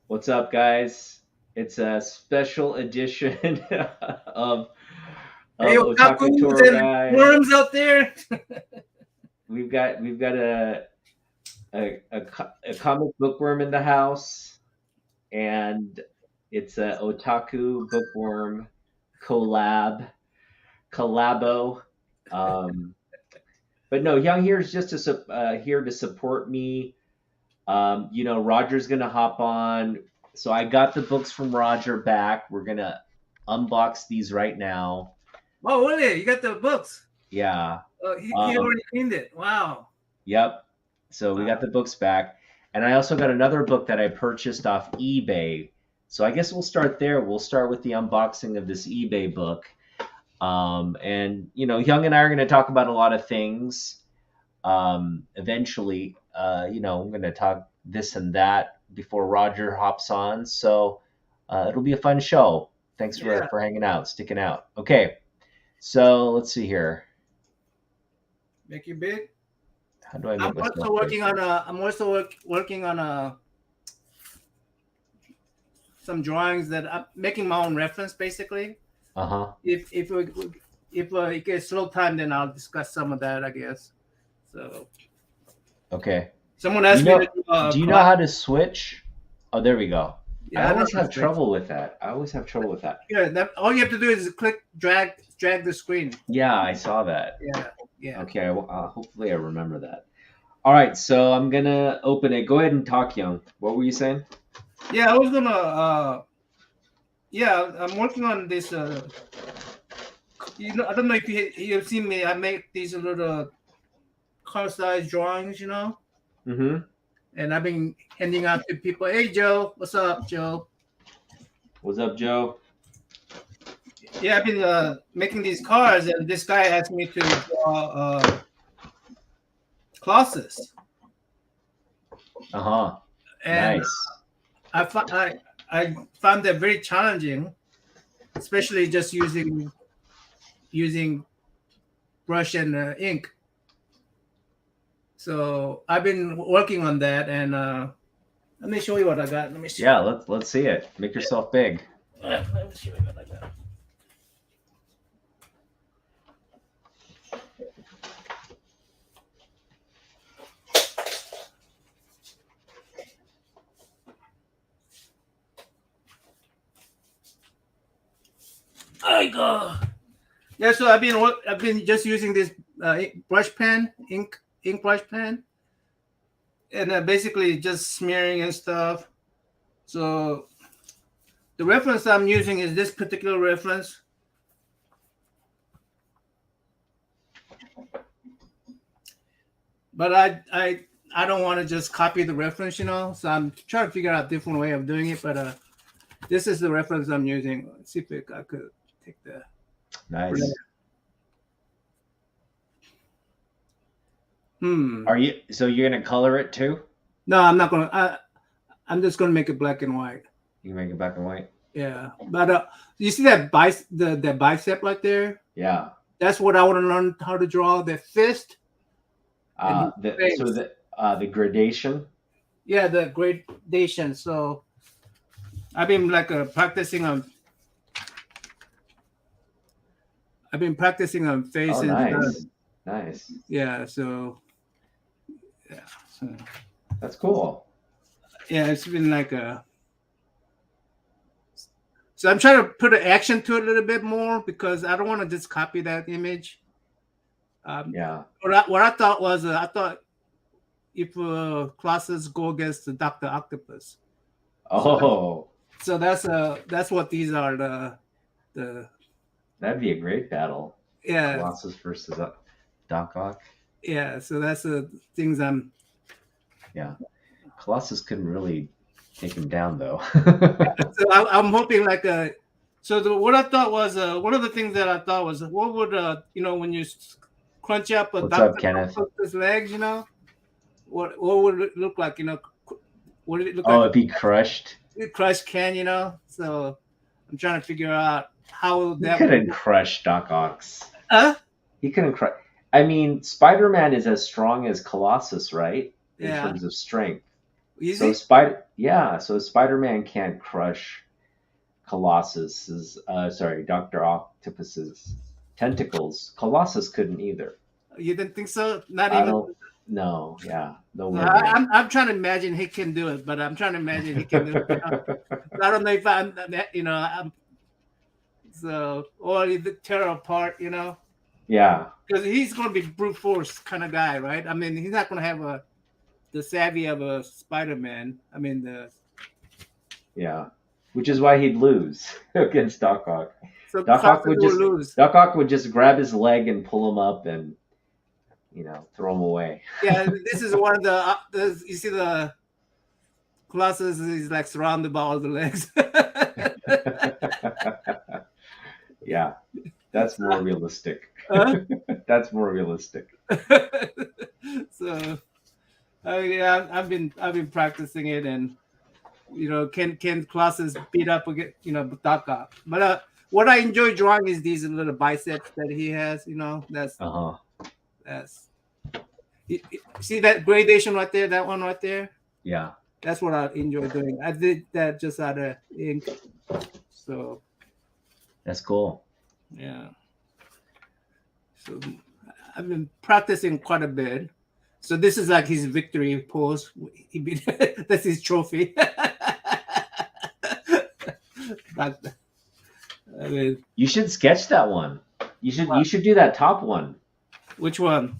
What's up, guys? It's a special edition of Hey, Otaku otakus Tour and Guide. worms out there. We've got a comic bookworm in the house, and it's a otaku bookworm collabo. Um, but no, Young here is just here to support me. Roger's gonna hop on. So I got the books from Roger back. We're gonna unbox these right now. Oh, really? You got the books? Yeah. Oh, he Um, already cleaned it. Wow. yep. So we got Wow. the books back. And I also got another book that I purchased off eBay. So I guess we'll start there. We'll start with the unboxing of this eBay book. And Young and I are gonna talk about a lot of things. Eventually, I'm gonna talk this and that before Roger hops on. So it'll be a fun show. Thanks Yeah. for hanging out, sticking out. Okay, so let's see here. Make you big. How do I I'm make myself also big? working on a. I'm also working on some drawings that I'm making my own reference, basically. Uh huh. If it gets slow time, then I'll discuss some of that, I guess. So Okay. someone Do you asked me to know? do a Do you know collab. how to switch? Oh, there we go. I Yeah, I know always how to have switch. trouble with that. I always have trouble with that. Yeah, all you have to do is drag the screen. Yeah, I saw that. Yeah, yeah. Okay, hopefully I remember that. All right, so I'm gonna open it. Go ahead and talk, Young. What were you saying? Yeah, I was gonna. Yeah, I'm working on this. I don't know if you've seen me. I make these little car size drawings, Mm-hmm. and I've been handing out to people. Hey, Joe, what's up, Joe? What's up, Joe? Yeah, I've been making these cars, and this guy asked me to draw Colossus, Uh-huh. and Nice. I found that very challenging, especially just using brush and ink. So I've been working on that, and let me show you what I got. Let me see. Yeah, let's see it. Make yourself big. Let me see what I got. I go. Yeah, so I've been just using this ink brush pen, and basically just smearing and stuff. So the reference I'm using is this particular reference. But I don't want to just copy the reference, So I'm trying to figure out a different way of doing it. But this is the reference I'm using. Let's see if I could take the. Nice. Hmm. You're gonna color it too? No, I'm not gonna. I'm just gonna make it black and white. You can make it black and white? Yeah, but you see that the bicep right there? Yeah. That's what I want to learn how to draw. The fist and his face. The gradation. Yeah, the gradation. So I've been like practicing on. I've been practicing on face Oh, and nice. Nice. yeah. So yeah. That's cool. Yeah, it's been like a. So I'm trying to put an action to it a little bit more because I don't want to just copy that image. Yeah. What I thought was I thought if classes go against the Doctor Octopus. Oh, So that's what these are the that'd be a great battle. yeah Colossus versus Doc Ock. yeah. So that's the things I'm. Yeah. Colossus couldn't really take him down though. So I'm hoping like what I thought was one of the things that I thought was what would when you crunch up a What's up, Doctor Kenneth? Octopus legs, what would it look like? What did it look Oh, like? if he crushed. Crushed can, So I'm trying to figure out how He that couldn't would. crush Doc Ock's. Huh? He couldn't crush. I mean, Spider-Man is as strong as Colossus, right? In Yeah. terms of strength. Easy? So Spider-Man can't crush Colossus's, sorry, Doctor Octopus's tentacles. Colossus couldn't either. You didn't think so? Not I even. don't. No, yeah, So nowhere near. I'm trying to imagine he can do it, but I'm trying to imagine he can do it. I don't know if I'm that. I'm so or he tear apart. Yeah, Because he's going to be brute force kind of guy, right? I mean, he's not going to have the savvy of a Spider-Man. I mean, the yeah. Which is why he'd lose against Doc Ock. so Doc Ock Colossus would will just lose. Doc Ock would just grab his leg and pull him up and throw him away. Yeah, this is one of the you see the Colossus is like surrounded by all the legs. Yeah, that's more realistic. Huh? That's more realistic. So yeah, I've been practicing it, and can Colossus beat up against Doc Ock? But what I enjoy drawing is these little biceps that he has. Uh huh. That's see that gradation right there, that one right there. Yeah, That's what I enjoy doing. I did that just out of ink. So that's cool. yeah. So I've been practicing quite a bit. So this is like his victory pose. He beat, that's his trophy. But, I mean, You should sketch that one. You should do that top one, which one?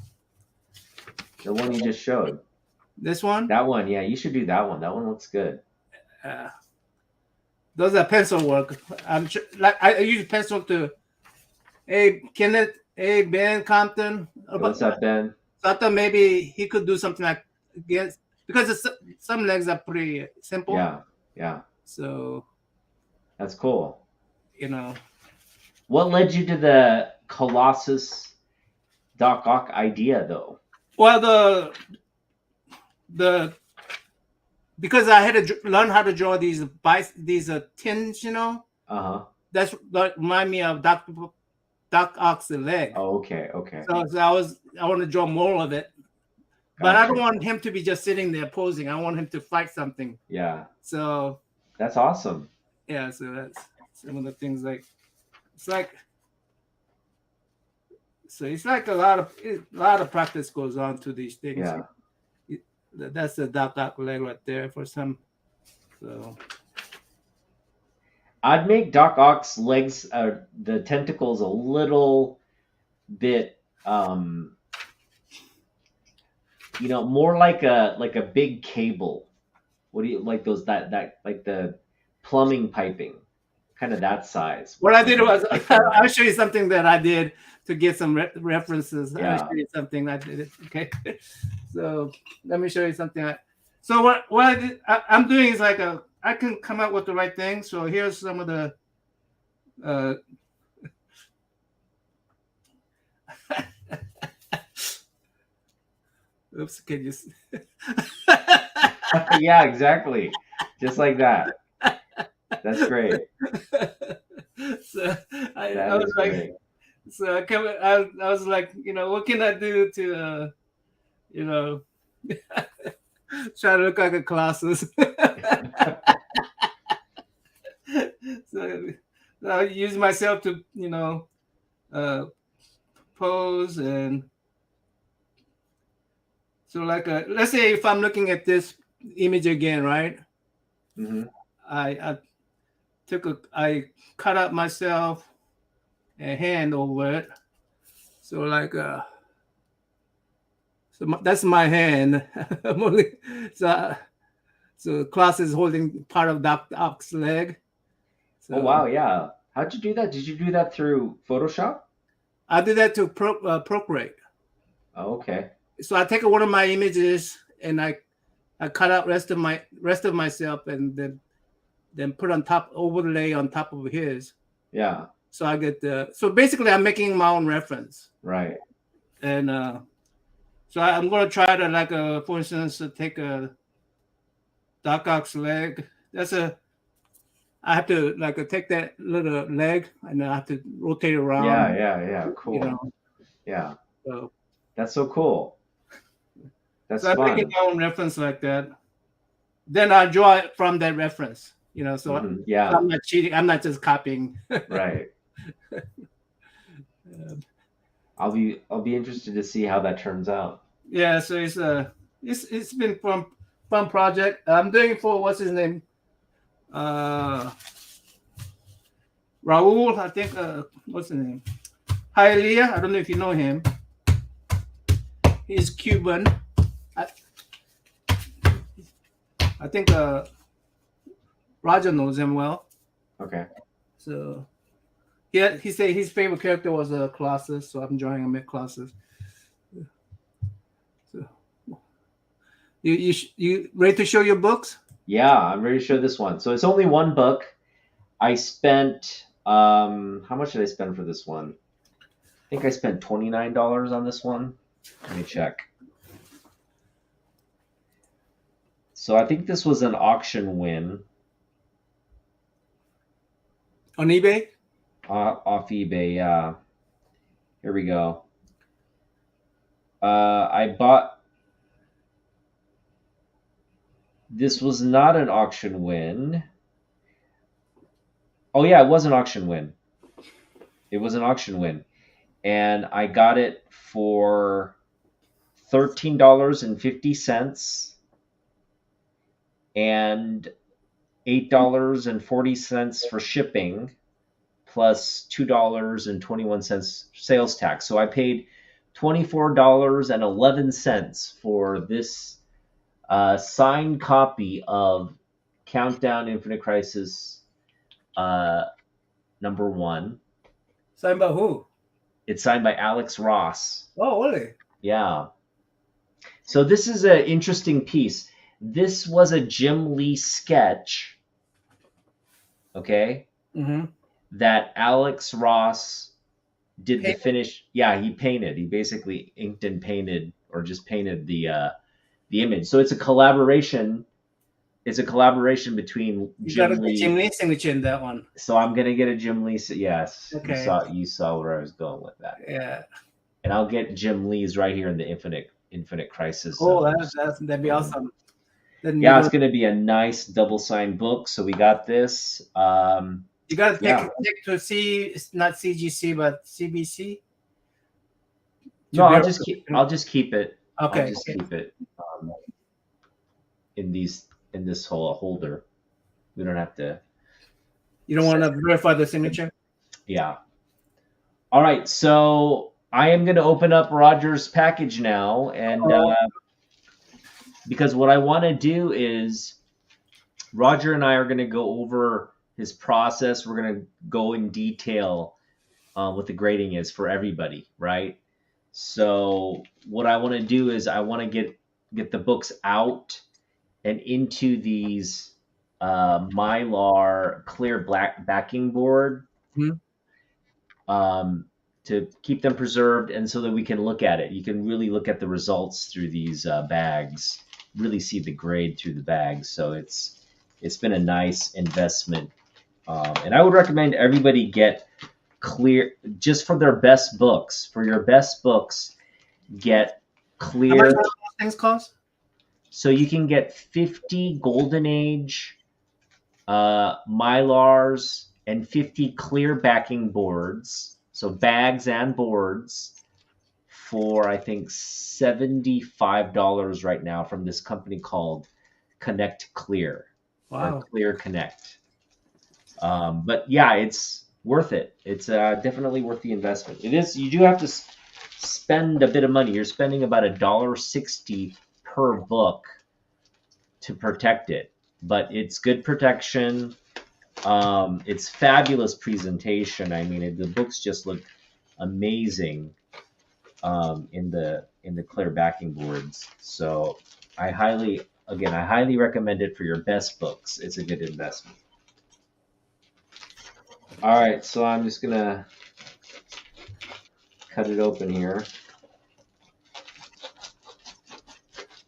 the one you just showed. This one? That one, yeah, you should do that one. That one looks good. Uh, those are pencil work. Like I use pencil to. Hey Kenneth. Hey Ben Compton. What's up, Ben? So I thought maybe he could do something like against because some legs are pretty simple. Yeah, yeah, So that's cool. you know. What led you to the Colossus Doc Ock idea, though? Well, the because I had to learn how to draw these tins, Uh huh. that remind me of Doc Ock's leg. Oh, okay, okay. So I want to draw more of it, but I don't want him to be just sitting there posing. I want him to fight something. Yeah, So that's awesome. yeah, so that's some of the things it's like a lot of practice goes on to these things. Yeah. That's the Doc Ock leg right there for some. So I'd make Doc Ock's legs, the tentacles, a little bit, more like a big cable. What do you like those that like the plumbing piping, kind of that size? what I did was I'll show you something that I did to get some references. Yeah. I'll show you something I did. Okay, so let me show you something. So what I'm doing is I can come up with the right thing. So here's some of the. Oops, can you? Yeah, exactly. Just like that. That's great. So That I was is like, great. so I was like, what can I do to, try to look like a Colossus? So I use myself to, pose and so let's say if I'm looking at this image again, right? Mm-hmm. I I cut out myself a hand over it. So that's my hand. So Klaus is holding part of Doc Ock's leg. So Oh wow, yeah. How'd you do that? Did you do that through Photoshop? I did that to Procreate. Oh, okay. So I take one of my images and I cut out rest of myself and then put overlay on top of his. Yeah. So I get so basically I'm making my own reference. Right. And so I'm gonna try to for instance take a Doc Ock's leg. I have to take that little leg and I have to rotate around. Yeah. Cool. Yeah. So that's so cool. That's I'm fun. making my own reference like that. then I draw it from that reference. So Yeah, I'm not cheating. I'm not just copying. right. I'll be interested to see how that turns out. Yeah, so it's been fun project. I'm doing it for what's his name, uh, Raul. I think what's his name, Hialeah. I don't know if you know him. He's Cuban. I, I think Roger knows him well. Okay. So he said his favorite character was Colossus, so I'm drawing him at Colossus. So you ready to show your books? Yeah, I'm ready to show this one. So it's only one book. I spent how much did I spend for this one? I think I spent $29 on this one. Let me check. So I think this was an auction win On eBay? off eBay. Yeah. Here we go. I bought. This was not an auction win. Oh yeah, it was an auction win. It was an auction win, and I got it for $13.50 and $8.40 for shipping, plus $2.21 sales tax. So I paid $24.11 for this signed copy of Countdown Infinite Crisis #1. Signed by who? It's signed by Alex Ross. Oh, really? Yeah. So this is an interesting piece. This was a Jim Lee sketch, okay, that Alex Ross did the finish. Yeah, he painted. He basically inked and painted, or just painted the image. So it's a collaboration. It's a collaboration between Jim Lee. Jim Lee signature in that one. So I'm gonna get a Jim Lee. Yes, Okay. You saw where I was going with that. Yeah. And I'll get Jim Lee's right here in the Infinite Crisis. Oh, that'd be awesome. Then yeah, it's gonna be a nice double signed book. So we got this. You got to pick to see. It's not CGC, but CBC. No, I'll just keep it. Okay. I'll just keep it in this whole holder. We don't have to. You don't want to verify the signature? Yeah. All right. So I am going to open up Roger's package now, and because what I want to do is Roger and I are going to go over his process. We're going to go in detail what the grading is for everybody, right? So what I want to do is I want to get the books out and into these Mylar clear black backing board to keep them preserved, and so that we can look at it. You can really look at the results through these bags, really see the grade through the bags. So it's been a nice investment, and I would recommend everybody get clear just for their best books. For your best books, get clear. How much do those things cost? So you can get 50 Golden Age Mylars and 50 clear backing boards, so bags and boards, for I think $75 right now from this company called Connect Clear. Wow. Or Clear Connect. But yeah, it's worth it. It's definitely worth the investment. It is. You do have to spend a bit of money. You're spending about $1.60 per book to protect it, but it's good protection. It's fabulous presentation. I mean, the books just look amazing in the clear backing boards. So I highly recommend it for your best books. It's a good investment. All right, so I'm just gonna cut it open here.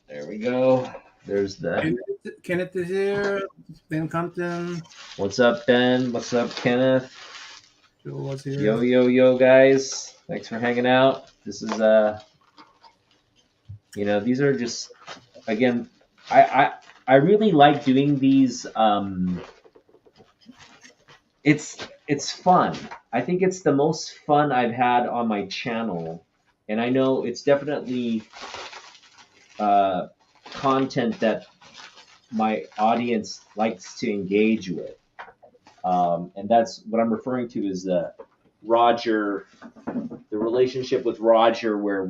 There we go. There's the Kenneth is here. Ben Compton. What's up, Ben? What's up, Kenneth? Joe was here. Yo, guys. Thanks for hanging out. This is these are just, again, I really like doing these. It's fun. I think it's the most fun I've had on my channel, and I know it's definitely uh, content that my audience likes to engage with. And that's what I'm referring to is Roger, the relationship with Roger, where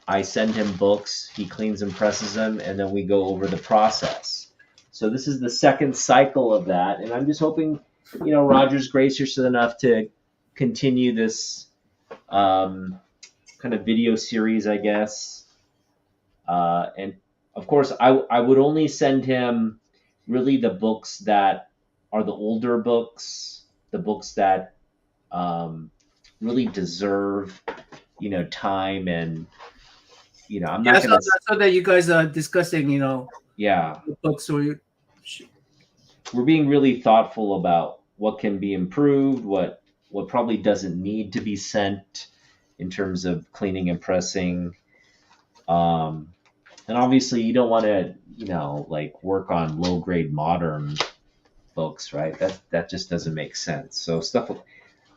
I send him books, he cleans and presses them, and then we go over the process. So this is the second cycle of that, and I'm just hoping, Roger's gracious enough to continue this kind of video series, I guess. And of course, I would only send him really the books that are the older books, the books that really deserve, time, and I'm Yeah, not so gonna. that's so that you guys are discussing, Yeah, the books. So you, we're being really thoughtful about what can be improved, what probably doesn't need to be sent in terms of cleaning and pressing. Um, and obviously, you don't want to, like work on low grade modern books, right? That just doesn't make sense. So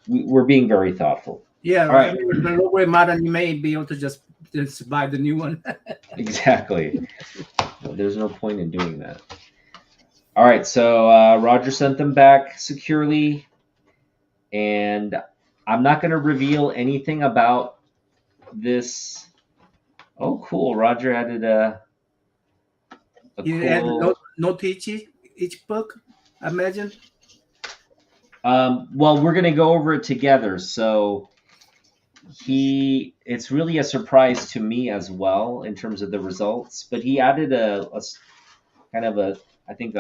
we're being very thoughtful. yeah, All I right, mean, the low grade modern, you may be able to just buy the new one. exactly. There's no point in doing that. All right, so Roger sent them back securely, and I'm not going to reveal anything about this. Oh, cool! Roger added a You add cool. note to each book, I imagine. Well, we're going to go over it together. So it's really a surprise to me as well in terms of the results. But he added a kind of I think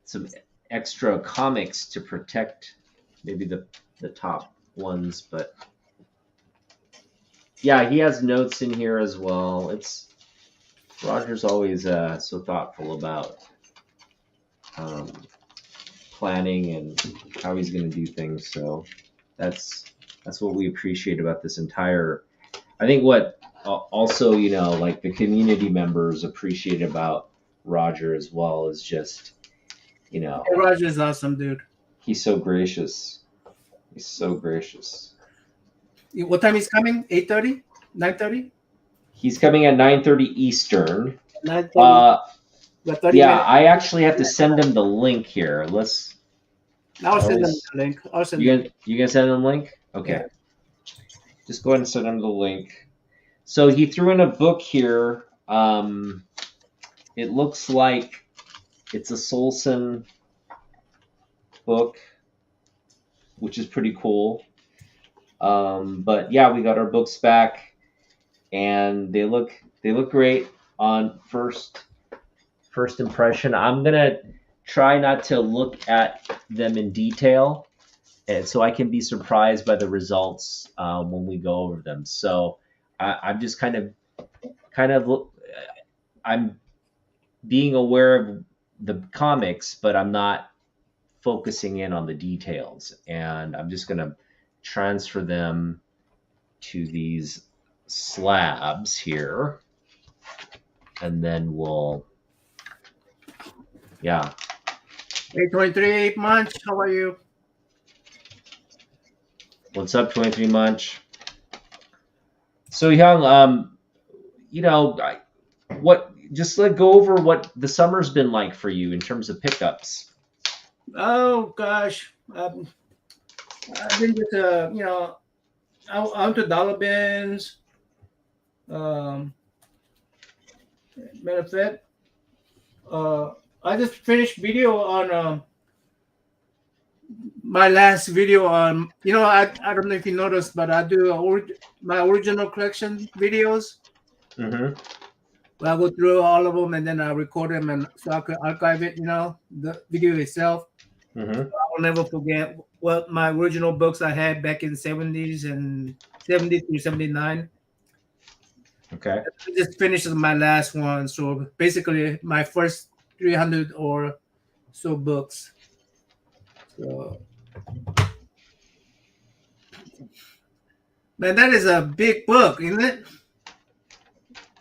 some extra comics to protect maybe the top ones, but yeah, he has notes in here as well. Roger's always so thoughtful about um, planning and how he's going to do things. So that's what we appreciate about this entire. I think what also like the community members appreciate about Roger as well is just Hey, Roger is awesome, dude. he's so gracious. He's so gracious. What time is coming? 8:30? 9:30? He's coming at 9:30 Eastern. 9:30. Got 30 Yeah, minutes. I actually have to send him the link here. Let's. I'll I send them always, the link. I'll send them. you gonna send him the link? Yeah. Okay, just go ahead and send him the link. So he threw in a book here. It looks like it's a Solson book, which is pretty cool. But yeah, we got our books back, and they look great on first impression. I'm gonna try not to look at them in detail, and so I can be surprised by the results when we go over them. So I'm just kind of I'm being aware of the comics, but I'm not focusing in on the details, and I'm just gonna transfer them to these slabs here, and then yeah. Hey, 23 months. How are you? What's up, 23 Munch? So Young, what just let go over what the summer's been like for you in terms of pickups. Oh gosh, I've been with out to dollar bins. Um, Matter of fact, I just finished video on my last video on. I don't know if you noticed, but I do my original collection videos. Mm-hmm. I go through all of them and then I record them and so I could archive it. The video itself. Mm-hmm. I'll never forget what my original books I had back in '70s and '70 through '79. Okay. I just finished my last one, so basically my first 300 or so books. So, man, that is a big book, isn't it?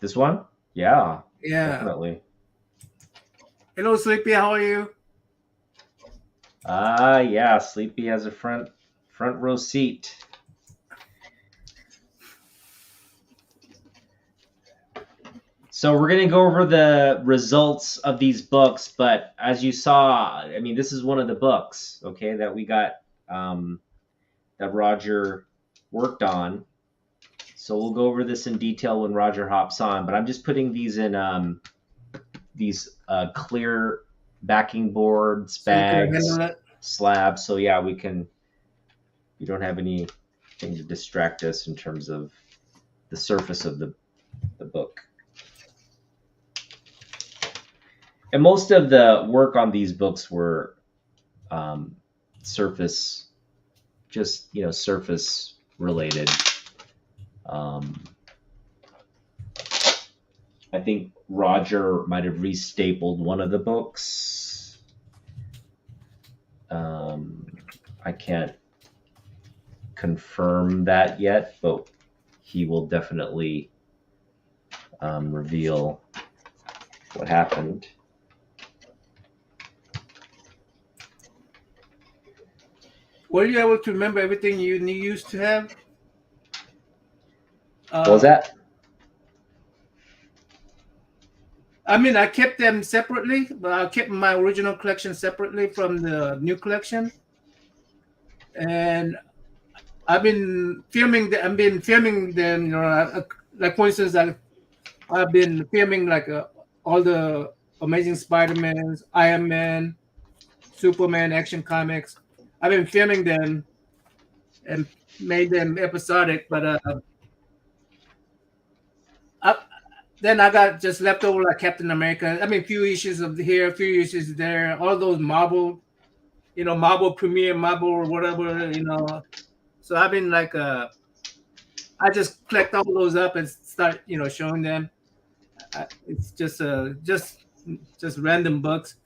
This one? Yeah, Yeah. definitely. Hello, Sleepy. How are you? Yeah, Sleepy has a front row seat. So we're going to go over the results of these books, but as you saw, I mean, this is one of the books, okay, that we got that Roger worked on. So we'll go over this in detail when Roger hops on, but I'm just putting these in these clear backing boards, So you can bags, handle it. slabs. So yeah, we don't have anything to distract us in terms of the surface of the book. And most of the work on these books were surface, just surface related. I think Roger might have restapled one of the books. I can't confirm that yet, but he will definitely reveal what happened. Were you able to remember everything you used to have? What was that? I mean, I kept them separately, but I kept my original collection separately from the new collection. And I've been filming. I've been filming them. You know, like for instance, I've been filming like all the Amazing Spider-Mans, Iron Man, Superman action comics. I've been filming them and made them episodic, but then I got just left over like Captain America. I mean, a few issues of here, a few issues there. All those Marvel, Marvel Premiere, Marvel or whatever, So I've been like, I just collect all those up and start, showing them. It's just random books,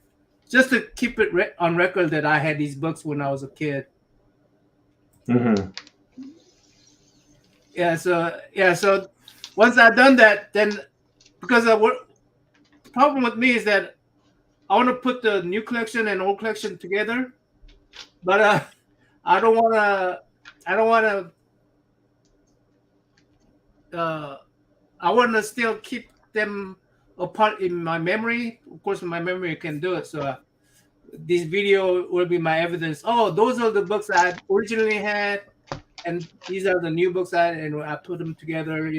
just to keep it on record that I had these books when I was a kid. Mm-hmm. So once I've done that, then because what the problem with me is that I want to put the new collection and old collection together, but I don't want to. I don't want to. I want to still keep them apart in my memory. Of course, my memory can do it. So this video will be my evidence. Oh, those are the books I originally had, and these are the new books and I put them together.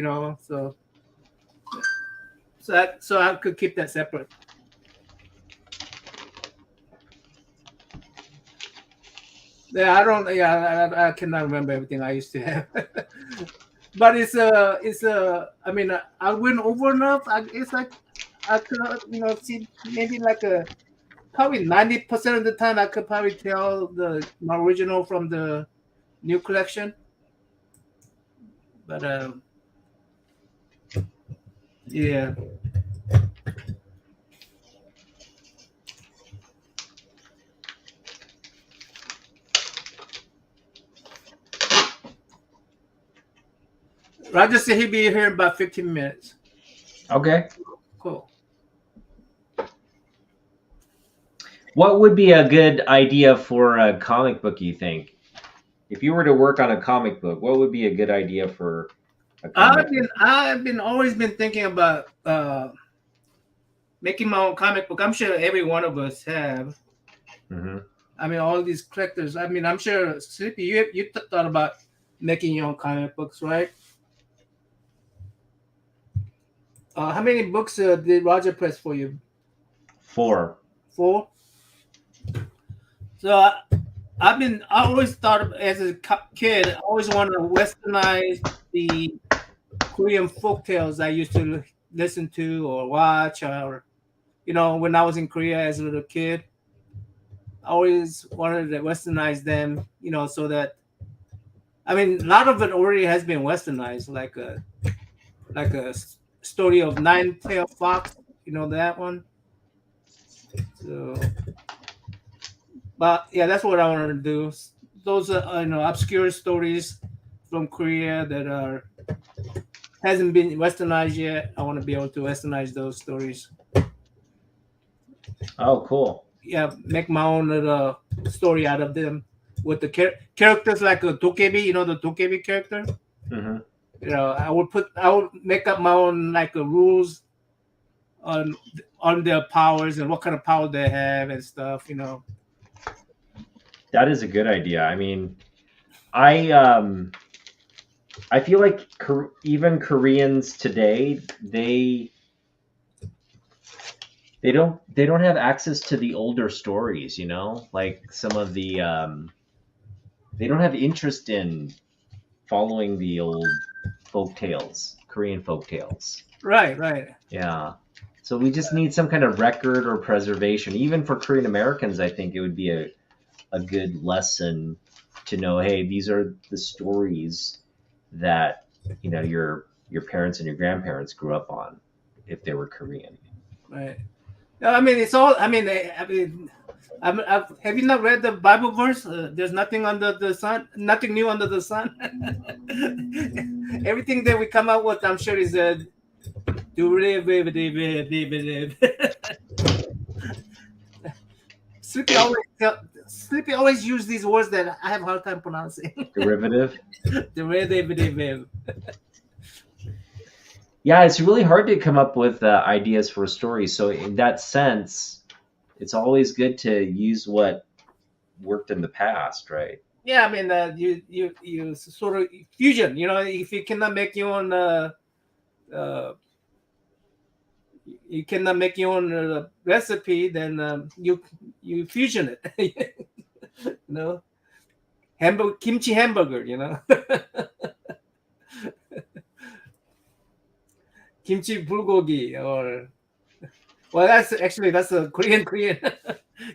So I could keep that separate. Yeah, I don't. Yeah, I cannot remember everything I used to have. But I mean, I went over enough. It's like I could, see maybe like probably 90% of the time I could probably tell my original from the new collection. But yeah. Roger said he'd be here in about 15 minutes. Okay. Cool. What would be a good idea for a comic book, you think? If you were to work on a comic book, what would be a good idea for a comic book? I've always been thinking about making my own comic book. I'm sure every one of us have. Mm-hmm. I mean, all these collectors. I mean, I'm sure Sleepy, you thought about making your own comic books, right? How many books did Roger press for you? 4. 4. So I always thought as a kid, I always wanted to westernize the Korean folk tales I used to listen to or watch, or when I was in Korea as a little kid. I always wanted to westernize them, so that I mean, a lot of it already has been westernized, like a story of Nine-Tailed Fox, that one. So, but yeah, that's what I wanted to do. Those are obscure stories from Korea that hasn't been westernized yet. I want to be able to westernize those stories. Oh, cool. Yeah, make my own little story out of them with the characters like a Tokebi, the Tokebi character. Hmm. I would make up my own like rules on their powers and what kind of power they have and stuff. That is a good idea. I mean, I feel like even Koreans today, they don't have access to the older stories, like some of the they don't have interest in following the old folk tales, Korean folk tales. Right, right. Yeah. So we just need some kind of record or preservation. Even for Korean Americans, I think it would be a good lesson to know, hey, these are the stories that your parents and your grandparents grew up on if they were Korean. Right. No, I mean, it's all. Have you not read the Bible verse? There's nothing under the sun, nothing new under the sun. Everything that we come out with, I'm sure, is Sleepy always Sleepy always use these words that I have a hard time pronouncing. Derivative. Derivative. Yeah, it's really hard to come up with ideas for a story. So in that sense, it's always good to use what worked in the past, right? Yeah, I mean, you sort of fusion. If you cannot make your own, uh, you cannot make your own recipe, then you fusion it. you know, kimchi hamburger. Kimchi bulgogi, or well, that's a Korean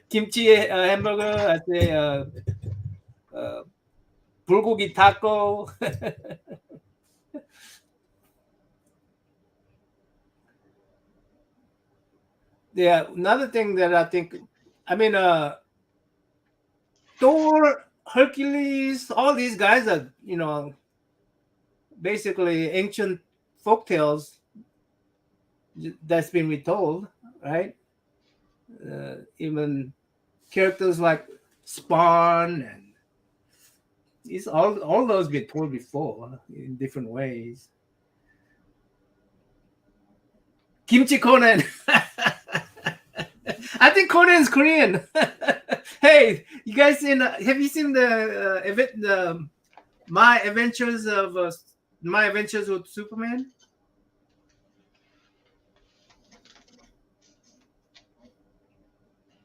kimchi hamburger. I say uh, bulgogi taco. Yeah, another thing that I think, I mean, Thor, Hercules, all these guys are, basically ancient folk tales that's been retold, right? Even characters like Spawn and these all those been told before in different ways. Kimchi Conan. I think Conan is Korean. Hey, you guys have you seen the My Adventures with Superman?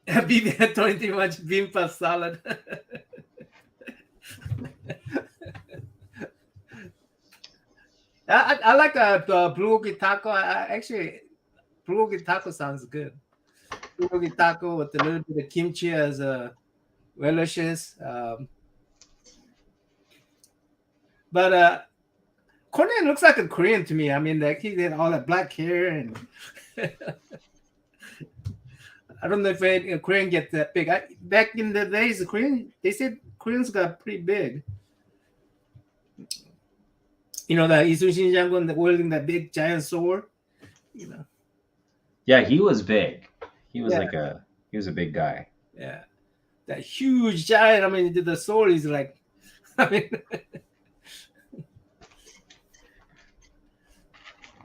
Don't eat much bimpa salad. I like the bulgogi taco. Actually, bulgogi taco sounds good. Bulgogi taco with a little bit of kimchi as relishes. But Conan looks like a Korean to me. I mean, like he had all that black hair, and I don't know if a Korean gets that big. Back in the days, they said Koreans got pretty big. That Isun Shinjangun wielding that big giant sword. You know. Yeah, he was big. He was Yeah, he was a big guy. yeah. That huge giant. I mean, the sword is like. I mean.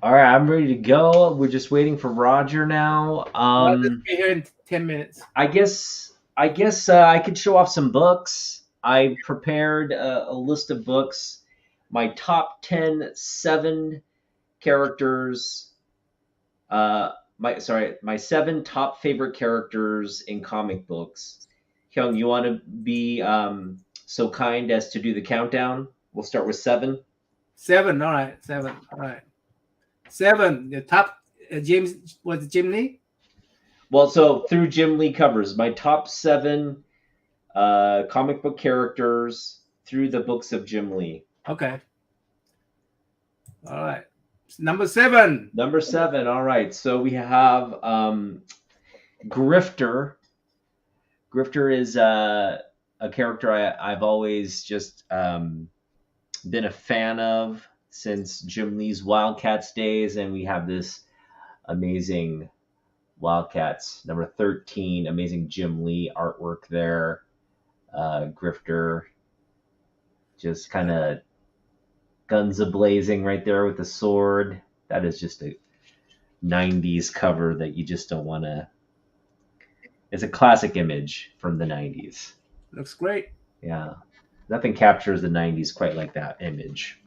All right, I'm ready to go. We're just waiting for Roger now. Well, let's be here in 10 minutes. I guess I could show off some books. I prepared a list of books. My top 7 characters. My 7 top favorite characters in comic books. Hyung, you want to be so kind as to do the countdown? We'll start with 7. 7. All right. 7. All right. 7. The top. James was it Jim Lee? Well, so through Jim Lee covers my top 7 comic book characters through the books of Jim Lee. Okay. All right. Number 7. Number 7. All right. So we have Grifter. Grifter is a character I've always just been a fan of since Jim Lee's Wildcats days, and we have this amazing Wildcats. Number 13, amazing Jim Lee artwork there. Grifter, just kind of guns a blazing right there with the sword. That is just a 90s cover that you just don't want to. It's a classic image from the 90s. Looks great. Yeah. Nothing captures the 90s quite like that image.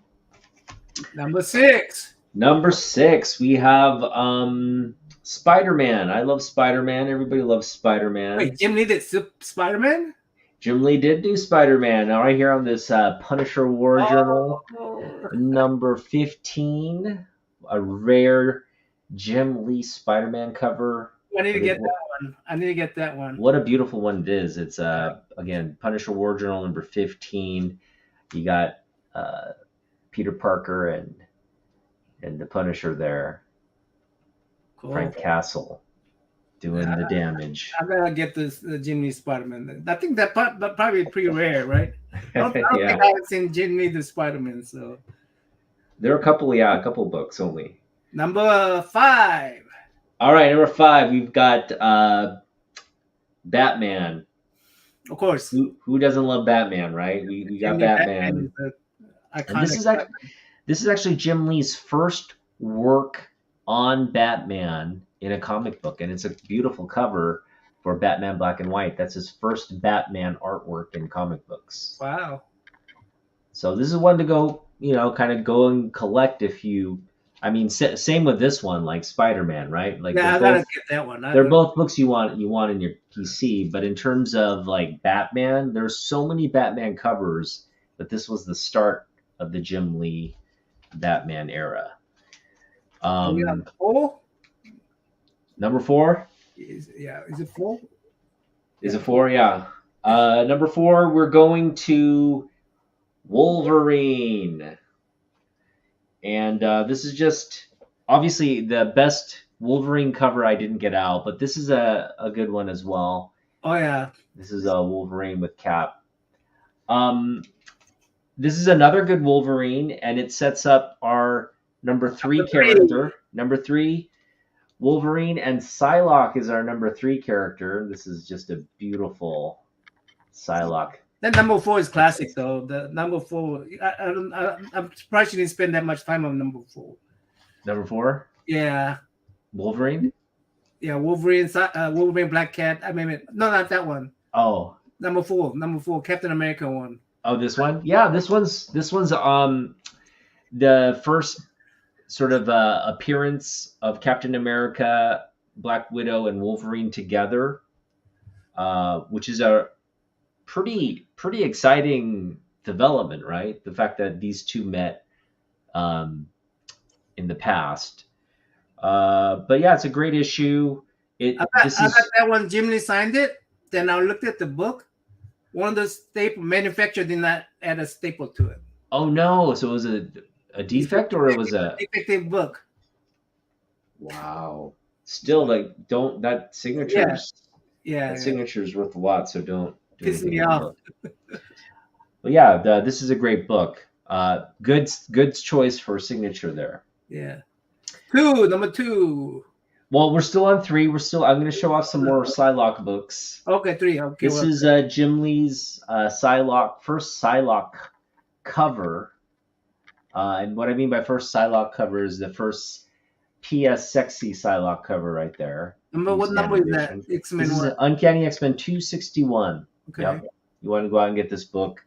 Number 6. Number 6, we have Spider-Man. I love Spider-Man. Everybody loves Spider-Man. Wait, Jim Lee did Spider-Man? Jim Lee did do Spider-Man. Now right here on this Punisher War Journal, number 15, a rare Jim Lee Spider-Man cover. I need to get that one. I need to get that one. What a beautiful one it is. It's again Punisher War Journal number 15. You got Peter Parker and the Punisher there. Cool. Frank Castle doing the damage. I gotta get this Jim Lee Spider-Man. I think that probably pretty rare, right? I don't think I haven't seen Jim Lee the Spider-Man. So there are a couple books only. Number 5. All right, number 5, we've got Batman. Of course. Who doesn't love Batman, right? We got Batman. And this is actually Jim Lee's first work on Batman in a comic book, and it's a beautiful cover for Batman Black and White. That's his first Batman artwork in comic books. Wow. So this is one to go, kind of go and collect if you. I mean, same with this one, like Spider-Man, right? Like I gotta get that one. They're both books you want in your PC, but in terms of like Batman, there's so many Batman covers that this was the start of the Jim Lee Batman era. Number 4? Is it 4? Is it 4? Yeah. Number 4, we're going to Wolverine. And this is just obviously the best Wolverine cover I didn't get out, but this is a good one as well. Oh, yeah. This is a Wolverine with Cap. This is another good Wolverine, and it sets up our number 3 character. Number 3, Wolverine, and Psylocke is our number 3 character. This is just a beautiful Psylocke. That number 4 is classic, though. The number 4, I'm surprised you didn't spend that much time on number 4. Number 4? Yeah. Wolverine? Yeah, Wolverine, Black Cat. I mean, no, not that one. Oh. Number 4, Captain America one. Oh, this one? Yeah, this one's the first sort of appearance of Captain America, Black Widow, and Wolverine together, which is a pretty exciting development, right? The fact that these two met in the past. But yeah, it's a great issue. I got that one. Jim Lee signed it. Then I looked at the book. One of the staple manufacturer did not add a staple to it. Oh no! So it was a defect, or it was a defective book. Wow. Still, like, don't that signatures. Yeah. That signature is worth a lot, so don't. Piss me off. But yeah, this is a great book. Good choice for a signature there. Yeah. Number 2. Well, we're still on 3. I'm going to show off some more Psylocke books. Okay, 3. Okay. This is Jim Lee's first Psylocke cover. And what I mean by first Psylocke cover is the first PS Sexy Psylocke cover right there. What number is that? X-Men this is Uncanny X-Men 261. Okay. Yep. You want to go out and get this book.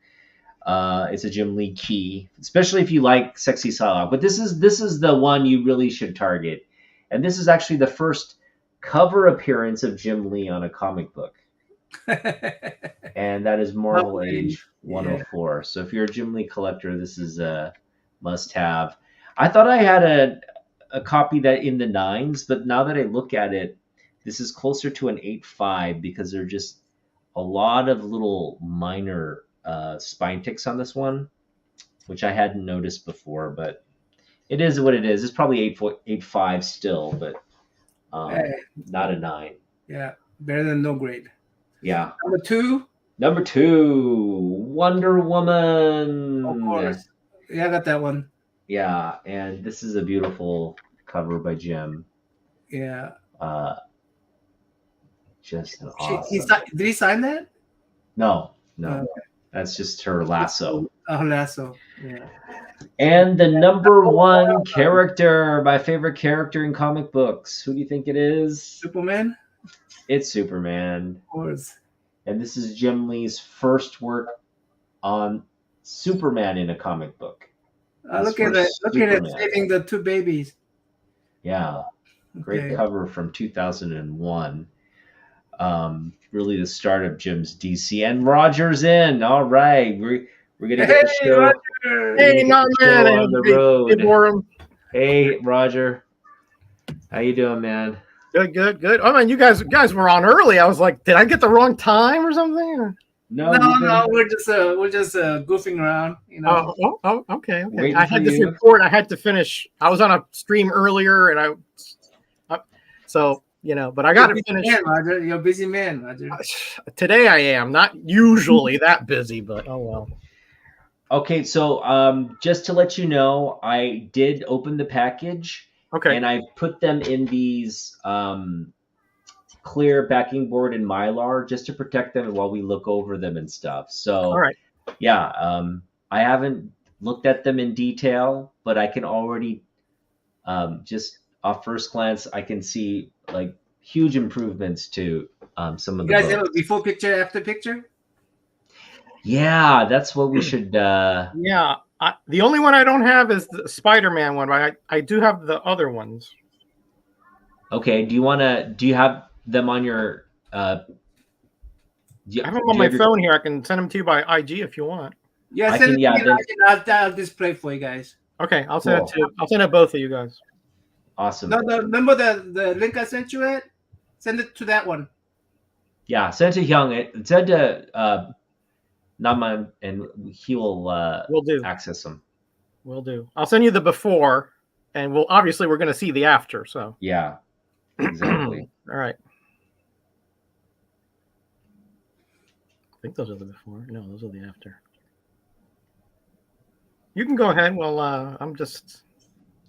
It's a Jim Lee key, especially if you like Sexy Psylocke. But this is the one you really should target. And this is actually the first cover appearance of Jim Lee on a comic book. And that is Marvel Age 104. Yeah. So if you're a Jim Lee collector, this is a must-have. I thought I had a copy that in the 9s, but now that I look at it, this is closer to an 8.5 because there are just a lot of little minor spine ticks on this one, which I hadn't noticed before, but it is what it is. It's probably 8.5 still, but not a 9. Yeah, better than no grade. Yeah. Number 2, Wonder Woman. Of course. Yeah, I got that one. Yeah, and this is a beautiful cover by Jim. Yeah. Just an He awesome. did he sign that? No, Uh, no, that's just her lasso. Lasso. Yeah. And the number one character, my favorite character in comic books. Who do you think it is? Superman. It's Superman. Of course. And this is Jim Lee's first work on Superman in a comic book. His Look at that! first Look at it Superman. saving the two babies. Yeah, great Okay. cover from 2001. Really the start of Jim's DC. And Roger's in. All right, we're gonna get the Hey, show. Roger. We're Hey, gonna get no the man. show on the Hey, road. Warren. Hey, Roger, how you doing, man? Good, good, good. Oh man, you guys were on early. I was like, did I get the wrong time or something? No, No, we're just goofing around, you know. Okay. Waiting I for had this you. report. I had to finish. I was on a stream earlier, and so but I got You're a to busy finish man, Roger. You're a busy man, Roger. today. I am not usually that busy, but oh well. Okay, so just to let you know, I did open the package Okay. and I put them in these clear backing board and Mylar just to protect them while we look over them and stuff. So, All right. yeah, I haven't looked at them in detail, but I can already just off first glance, I can see like huge improvements to some of You the guys have books. a before picture, after picture? Yeah, that's what we should. Yeah. The only one I don't have is the Spider-Man one, but I do have the other ones. Okay, do you have them on your I have them on my phone here. I can send them to you by IG if you want. Yeah, I send can, it yeah, to me. then, I'll display for you guys. Okay, I'll send Cool. it to. I'll send it both of you guys. awesome. No, remember the link I sent you at? Send it to that one. Yeah, send to Hyung. Send to Naman, and he will Will do. access them. Will do. I'll send you the before, and we're going to see the after. So Yeah, exactly. All right. I think those are the before. No, those are the after. You can go ahead. Well, I'm just.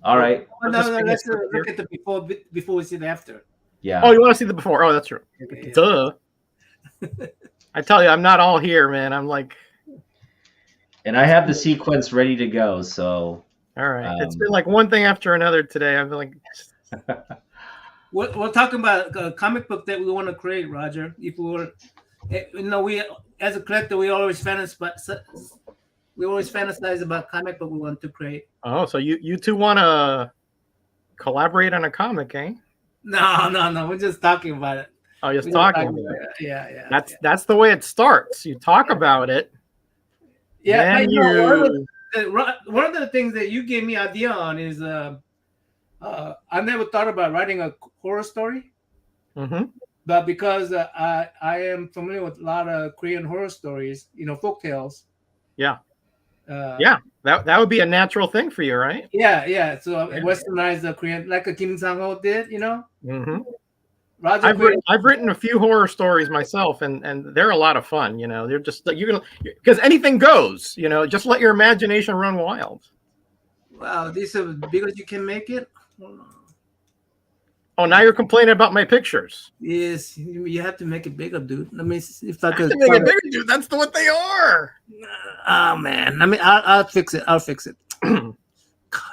All right. Oh, no, let's look at the before we see the after. Yeah. Oh, you want to see the before? Oh, that's true. Okay, Duh. I tell you, I'm not all here, man. I'm like. And I have the sequence ready to go. So. All right. It's been like one thing after another today. I've been like. We're talking about a comic book that we want to create, Roger. If we were, we as a collector, we always fantasize about comic book we want to create. Oh, so you two want to collaborate on a comic, eh? No. We're just talking about it. Oh, just talking about it. Yeah. That's the way it starts. You talk about it. Yeah. Then one of the things that you gave me idea on is I never thought about writing a horror story. Mm-hmm. But because I am familiar with a lot of Korean horror stories, folk tales. Yeah. That would be a natural thing for you, right? Yeah. So westernized the Korean, like a Kim Sang-ho did, Mm-hmm. Roger, I've written a few horror stories myself, and they're a lot of fun. They're just because anything goes. Just let your imagination run wild. Wow, these are big as you can make it. Oh, now you're complaining about my pictures. Yes, you have to make it bigger, dude. Let me see if I I can have to make it bigger, dude. That's what they are. Oh man, I'll fix it. I'll fix it.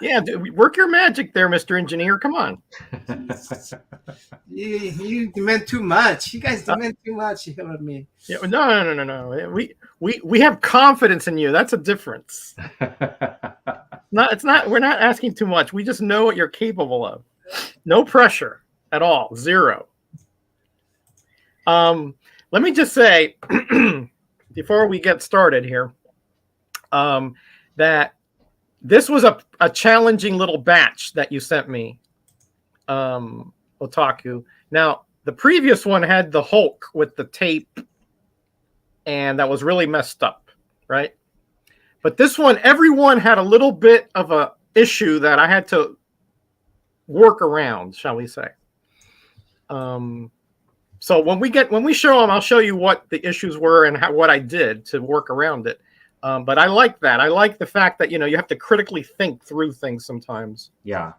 Yeah, dude, work your magic there, Mr. Engineer. Come on. You demand too much. You guys demand too much. You know what I mean? Yeah, no. We have confidence in you. That's a difference. It's not. We're not asking too much. We just know what you're capable of. No pressure at all. Zero. Let me just say before we get started here, that this was a challenging little batch that you sent me, Otaku. Now, the previous one had the Hulk with the tape, and that was really messed up, right? But this one, everyone had a little bit of a issue that I had to work around, shall we say. So when we show them, I'll show you what the issues were and what I did to work around it. But I like that. I like the fact that, you have to critically think through things sometimes. Yeah.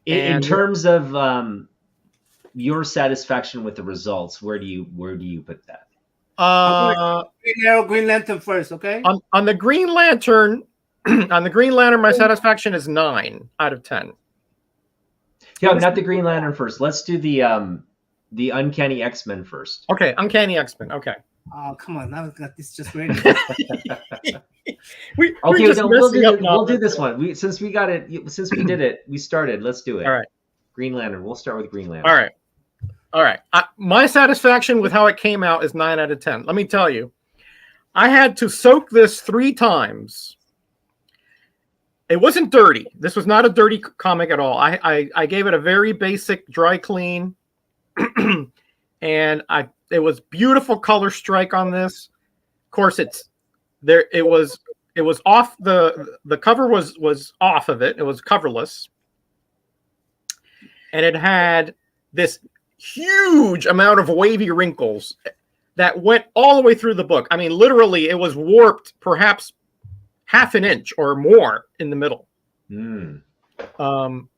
In terms of your satisfaction with the results, where do you put that? Green Arrow, Green Lantern first, okay? On the Green Lantern, my satisfaction is 9 out of 10. Yeah, not the Green Lantern first. Let's do the Uncanny X-Men first. Okay, Uncanny X-Men. Okay. Oh, come on! Now I've got this just ready. We'll do this one. Since we did it, we started. Let's do it. All right. Green Lantern. We'll start with Green Lantern. All right. My satisfaction with how it came out is 9 out of 10. Let me tell you, I had to soak this 3 times. It wasn't dirty. This was not a dirty comic at all. I gave it a very basic dry clean, and it was beautiful color strike on this. Of course, it was off the cover was off of it. It was coverless, and it had this huge amount of wavy wrinkles that went all the way through the book. I mean, literally, it was warped perhaps half an inch or more in the middle.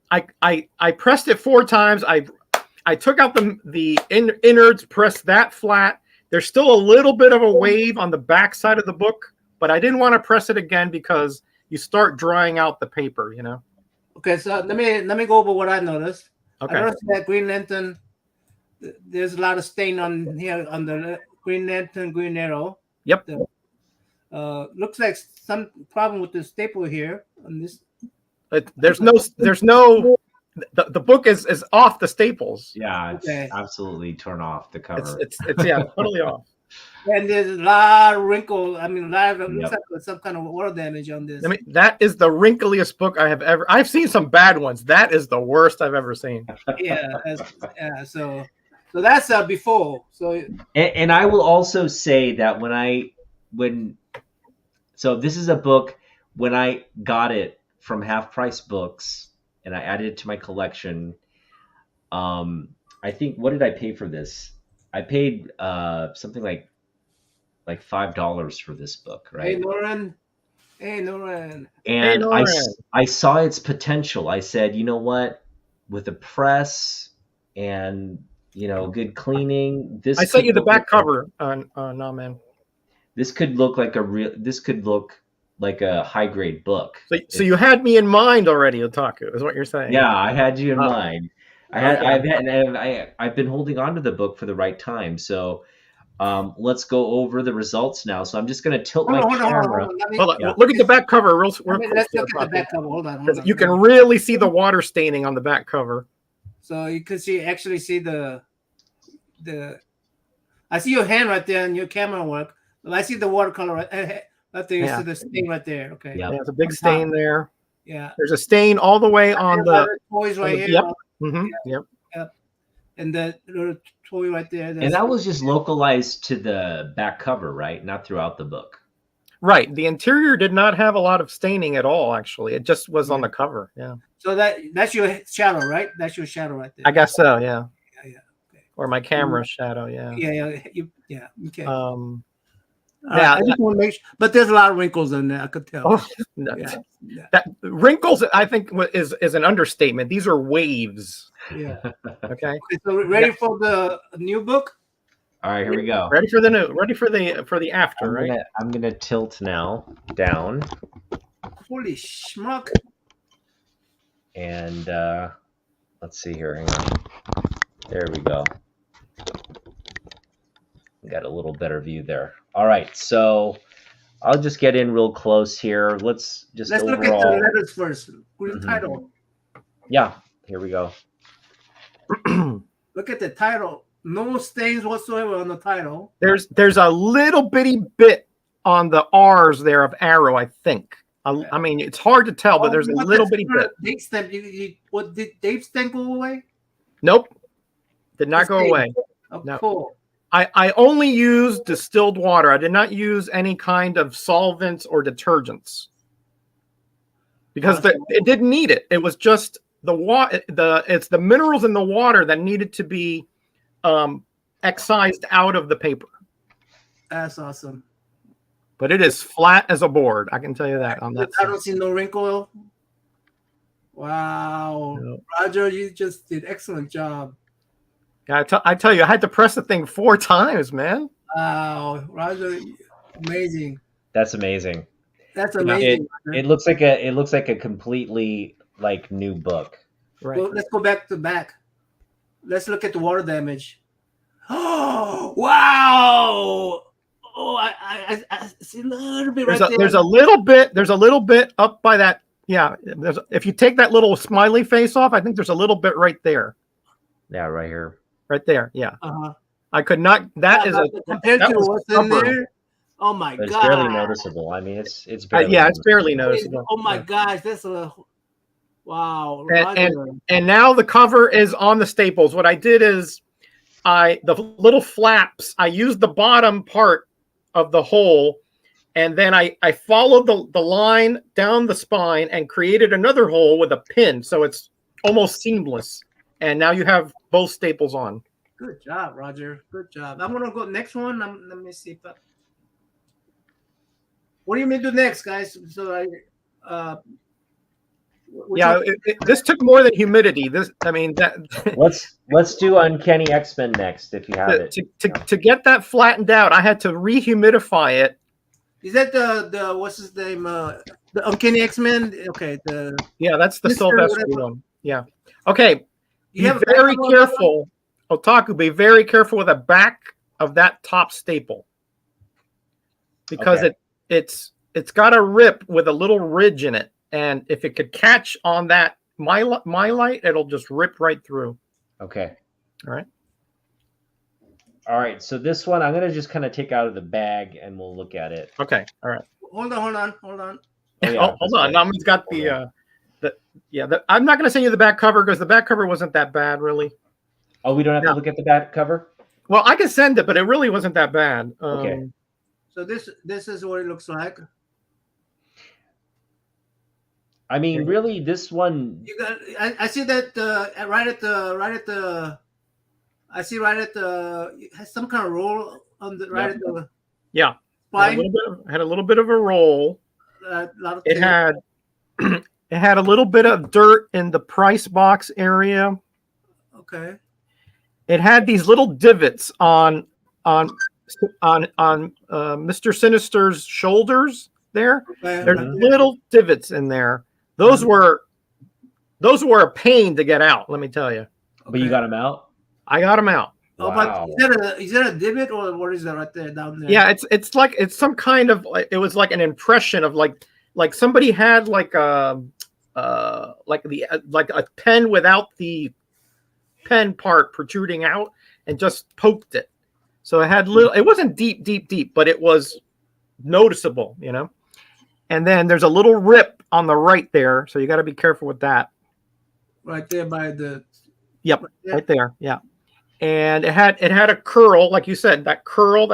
I pressed it 4 times. I took out the innards, pressed that flat. There's still a little bit of a wave on the back side of the book, but I didn't want to press it again because you start drying out the paper, you know. Okay, so let me go over what I noticed. Okay. I noticed that Green Lantern, there's a lot of stain on here on the Green Lantern, Green Arrow. Yep. Looks like some problem with the staple here on this. There's no. The book is off the staples. Yeah, it's absolutely torn off the cover. It's totally off. And there's a lot of wrinkles. I mean, looks like some kind of water damage on this. I mean, that is the wrinkliest book I've seen some bad ones. That is the worst I've ever seen. So that's before. So and I will also say that so this is a book when I got it from Half Price Books and I added it to my collection. I think, what did I pay for this? I paid something like $5 for this book, right? Hey, Noran. And I saw its potential. I said, you know what? With a press and good cleaning, this I sent you the back cover on No Man. This could look like a high grade book. So you had me in mind already, Otaku, is what you're saying. Yeah, I had you in mind. I've been holding on to the book for the right time. So let's go over the results now. So I'm just going to tilt my camera. Look at the back cover. Let's look at the back cover. Hold on. You can really see the water staining on the back cover. So you can actually see the. I see your hand right there in your camera work. Well, I see the watercolor right there. You see the stain right there. Okay. Yeah, there's a big stain there. Yeah. There's a stain all the way on the toys right here. Yep. Mm-hmm. Yep. And the little toy right there. And that was just localized to the back cover, right? Not throughout the book. Right. The interior did not have a lot of staining at all, actually. It just was on the cover. Yeah. So that's your shadow, right? That's your shadow right there. I guess so, yeah. Yeah. Okay. Or my camera shadow, yeah. Yeah. Okay. Yeah, I just want to make sure, but there's a lot of wrinkles in there. I could tell. Oh, no. That wrinkles, I think, is an understatement. These are waves. Yeah. Okay. So ready for the new book? All right, here we go. Ready for the after, right? I'm gonna tilt now down. Holy schmuck! And let's see here. Hang on. There we go. Got a little better view there. All right, so I'll just get in real close here. Let's look at the letters first. Who's the title? Yeah, here we go. Look at the title. No stains whatsoever on the title. There's a little bitty bit on the R's there of Arrow, I think. I mean, it's hard to tell, but there's a little bitty bit. Date stamp. What did date stamp go away? Nope, did not go away. Oh, no. Cool. I only used distilled water. I did not use any kind of solvents or detergents because it didn't need it. It was just the water. It's the minerals in the water that needed to be excised out of the paper. That's awesome. But it is flat as a board. I can tell you that. On that, I don't see no wrinkle. Wow, no. Roger, you just did excellent job. Yeah, I tell you, I had to press the thing 4 times, man. Wow, Roger, amazing. That's amazing. That's Yeah. amazing. It looks like a completely like new book. Right. Let's go back to back. Let's look at the water damage. Oh wow! Oh, I see a little bit right there. There's a little bit up by that. Yeah, if you take that little smiley face off, I think there's a little bit right there. Yeah, right here. Right there. Yeah. Uh-huh. I could not. That is compared that to was what's covered. in there. Oh my But it's god! barely noticeable. I mean, it's barely. Yeah, it's barely noticeable. noticeable. Oh my gosh, that's a wow. And now the cover is on the staples. What I did is the little flaps, I used the bottom part of the hole, and then I followed the line down the spine and created another hole with a pin, so it's almost seamless. And now you have both staples on. Good job, Roger. Good job. I'm gonna go next one. Let me see if what do you mean do next, guys? So this took more than humidity. Let's do Uncanny X-Men next if you have it. To get that flattened out, I had to rehumidify it. Is that the what's his name? The Uncanny X-Men? Okay, that's the Sylvester one. Yeah. Okay. Be have very careful. Otaku, be very careful with the back of that top staple. Because it's got a rip with a little ridge in it. And if it could catch on that my light, it'll just rip right through. Okay. All right. All right. So this one, I'm gonna just kind of take out of the bag, and we'll look at it. Okay. All right. Hold on. Oh, yeah, hold on. Nami's got I'm not gonna send you the back cover because the back cover wasn't that bad, really. Oh, we don't have to look at the back cover? Well, I can send it, but it really wasn't that bad. Okay. So this is what it looks like. I mean, really, this one. You got. I see that right at the. I see right at the. It has some kind of roll on the right at the. Yeah. Spine. Had a little bit of a roll. Lot of it had a little bit of dirt in the price box area. Okay. It had these little divots on Mr. Sinister's shoulders there. Okay. There's little divots in there. Those were a pain to get out, let me tell you. But you got them out? I got them out. Oh, wow. but is that a divot or what is that right there down there? Yeah, it's some kind of, it was like an impression of like somebody had like a pen without the pen part protruding out and just poked it. So it had it wasn't deep, but it was noticeable, you know. And then there's a little rip on the right there, so you got to be careful with that. Right there by the. Yep, right there. Yeah. And it had a curl, like you said, that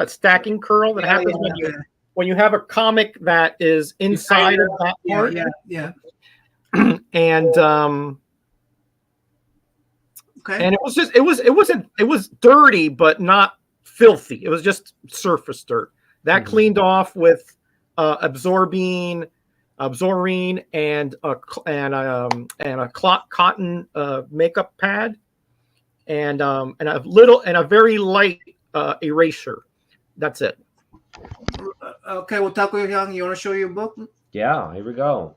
stacking curl that happens when you have a comic that is inside of that part. Yeah. And okay. And it was dirty, but not filthy. It was just surface dirt. That cleaned off with absorbine and a cotton makeup pad and a very light eraser. That's it. Okay, well, Taco-Yang, you want to show your book? Yeah, here we go.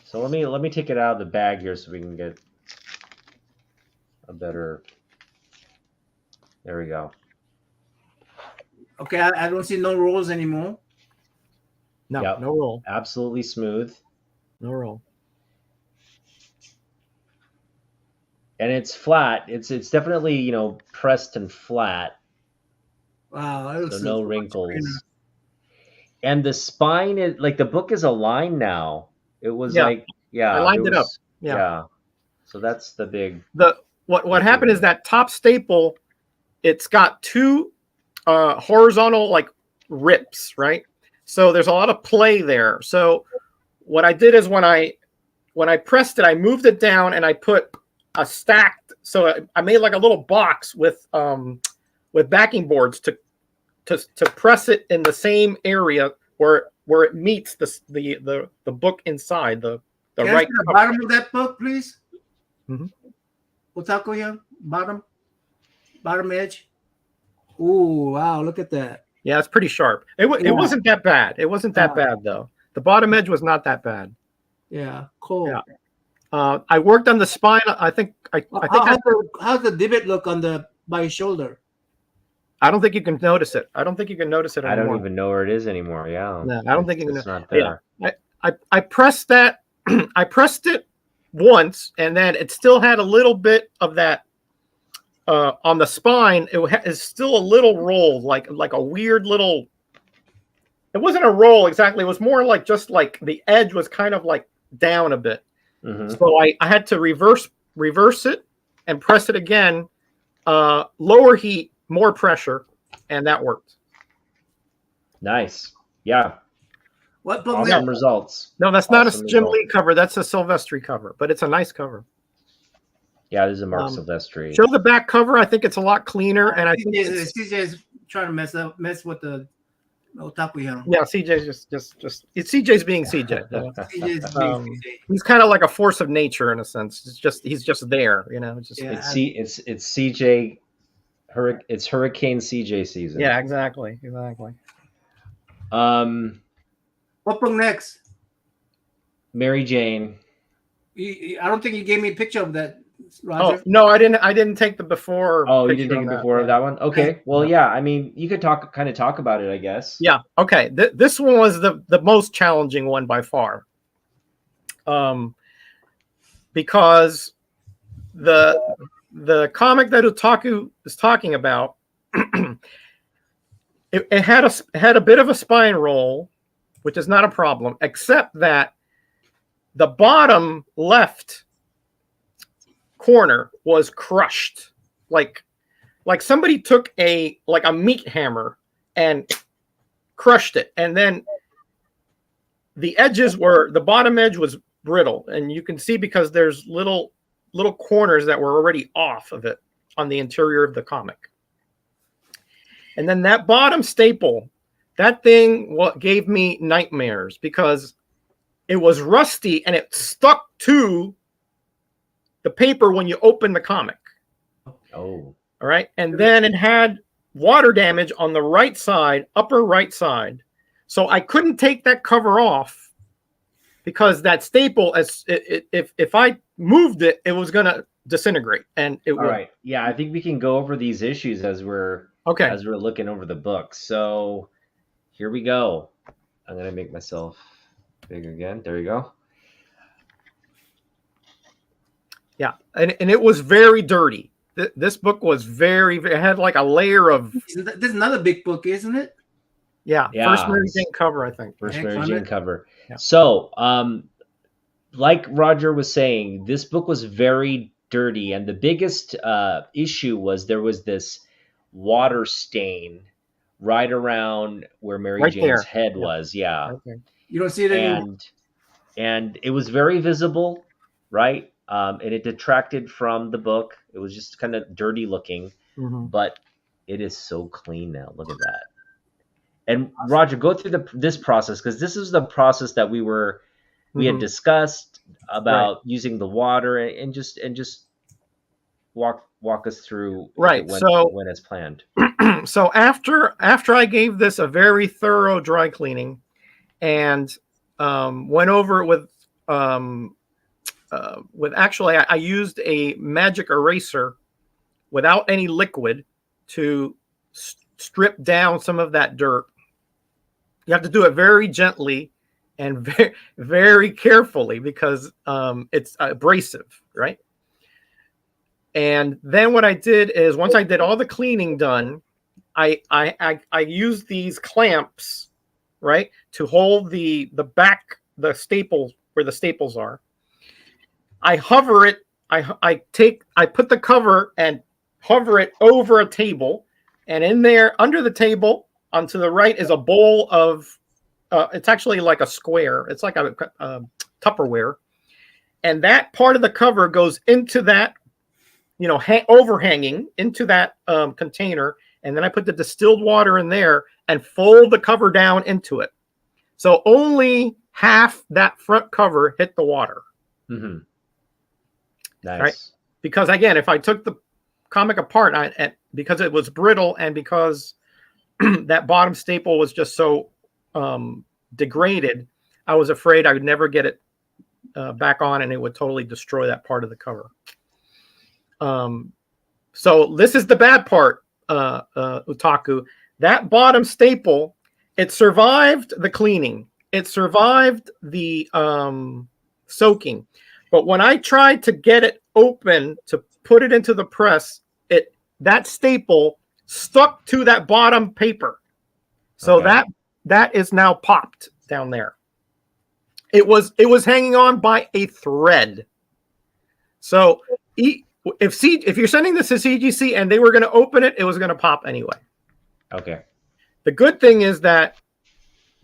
So let me take it out of the bag here so we can get a better. There we go. Okay, I don't see no rolls anymore. No, no roll. Absolutely smooth. No roll. And it's flat. It's definitely, pressed and flat. Wow. So no wrinkles. And the spine is like the book is aligned now. It was I lined it up. Yeah. So that's the big. What happened is that top staple, it's got two horizontal like rips, right? So there's a lot of play there. So what I did is when I pressed it, I moved it down and I put a stacked. So I made like a little box with backing boards to press it in the same area where it meets the book inside the Can right. I see the bottom of that book, please? Mm-hmm. Otaku here, bottom edge. Ooh, wow! Look at that. Yeah, it's pretty sharp. It Yeah. wasn't that bad. It wasn't that bad though. The bottom edge was not that bad. Yeah, cool. Yeah. I worked on the spine. I think how's the divot look on by his shoulder? I don't think you can notice it. I don't think you can notice it anymore. I don't even know where it is anymore. Yeah. No, I don't think you can. It's not there. Yeah. I pressed that. I pressed it once, and then it still had a little bit of that on the spine. It is still a little roll, like a weird little. It wasn't a roll exactly. It was more like just like the edge was kind of like down a bit. Mm-hmm. So I had to reverse it and press it again. Lower heat, more pressure, and that worked. Nice. Yeah. What book? Awesome results. No, that's Awesome not a Jim result. Lee cover. That's a Silvestri cover, but it's a nice cover. Yeah, this is a Mark Silvestri. Show the back cover. I think it's a lot cleaner, and I think CJ's trying to mess with the Otaku here. Yeah, CJ's just it's CJ's being CJ. CJ's being CJ. He's kind of like a force of nature in a sense. He's just there, you know. It's just it's CJ. It's Hurricane CJ season. Yeah, exactly. What book next? Mary Jane. I don't think you gave me a picture of that, Roger. Oh no, I didn't take the before. Oh, you didn't take it before of that one? Okay. Well, yeah. I mean, you could talk about it, I guess. Yeah. Okay. This one was the most challenging one by far. Because the comic that Otaku is talking about, it had a bit of a spine roll, which is not a problem, except that the bottom left corner was crushed, like somebody took a meat hammer and crushed it, and then the bottom edge was brittle, and you can see because there's little corners that were already off of it on the interior of the comic. And then that bottom staple, that thing gave me nightmares because it was rusty and it stuck to the paper when you open the comic. Oh. All right. And then it had water damage on the right side, upper right side. So I couldn't take that cover off because that staple, if I moved it, it was going to disintegrate. And it All right. Yeah, I think we can go over these issues as we're looking over the book. So here we go. I'm going to make myself bigger again. There you go. Yeah. And it was very dirty. This book was it had like a layer of. This is another big book, isn't it? Yeah. First Mary Jane cover, I think. First Mary Jane cover. Yeah. So, like Roger was saying, this book was very dirty, and the biggest issue was there was this water stain right around where Mary Jane's head was. Yeah. Okay. You don't see it anymore. And it was very visible, right? And it detracted from the book. It was just kind of dirty looking, but it is so clean now. Look at that. And Roger, go through this process, because this is the process that we had discussed about using the water, and just walk us through when it's planned. So after I gave this a very thorough dry cleaning and went over it with actually I used a magic eraser without any liquid to strip down some of that dirt. You have to do it very gently and very, very carefully because it's abrasive, right? And then what I did is, once I did all the cleaning done, I used these clamps, right, to hold the back, the staples, where the staples are. I hover it. I put the cover and hover it over a table, and in there, under the table, onto the right is a bowl of. It's actually like a square. It's like a Tupperware, and that part of the cover goes into that, overhanging into that container, and then I put the distilled water in there and fold the cover down into it. So only half that front cover hit the water. Mm-hmm. Nice. Right? because again, if I took the comic apart, because it was brittle and because that bottom staple was just so degraded, I was afraid I would never get it back on, and it would totally destroy that part of the cover. So this is the bad part, Otaku. That bottom staple, it survived the cleaning. It survived the soaking. But when I tried to get it open to put it into the press, that staple stuck to that bottom paper. So that is now popped down there. It was hanging on by a thread. So if you're sending this to CGC and they were going to open it, it was going to pop anyway. Okay. The good thing is that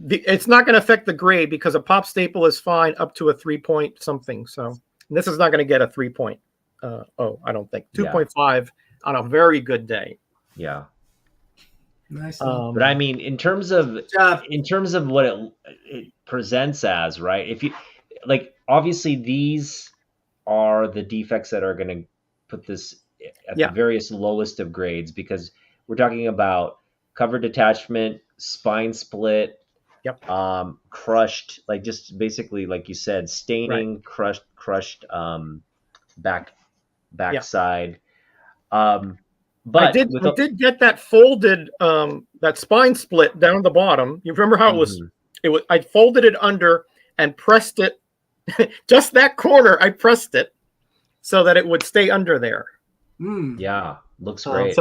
it's not going to affect the grade because a pop staple is fine up to a 3-point something. So this is not going to get a 3-point. I don't think 2.5 on a very good day. Yeah. Nice. But I mean, in terms of what it presents as, right? If you like, obviously these are the defects that are going to put this at the various lowest of grades, because we're talking about cover detachment, spine split, crushed, like just basically, like you said, staining, crushed backside. But I did get that folded that spine split down the bottom. You remember how it was? I folded it under and pressed it, just that corner. I pressed it so that it would stay under there. Yeah, looks great.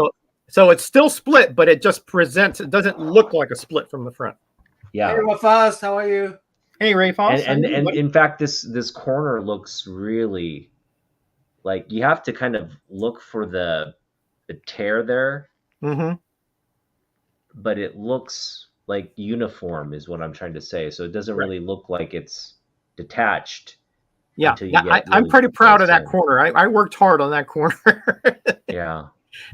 So it's still split, but it just presents. It doesn't look like a split from the front. Yeah. Hey, Rafaz, how are you? Hey, Ray Foss. And in fact, this corner looks really like you have to kind of look for the tear there. Mm-hmm. But it looks like uniform is what I'm trying to say. So it doesn't really look like it's detached. Yeah, I'm pretty proud of that corner. I worked hard on that corner. Yeah.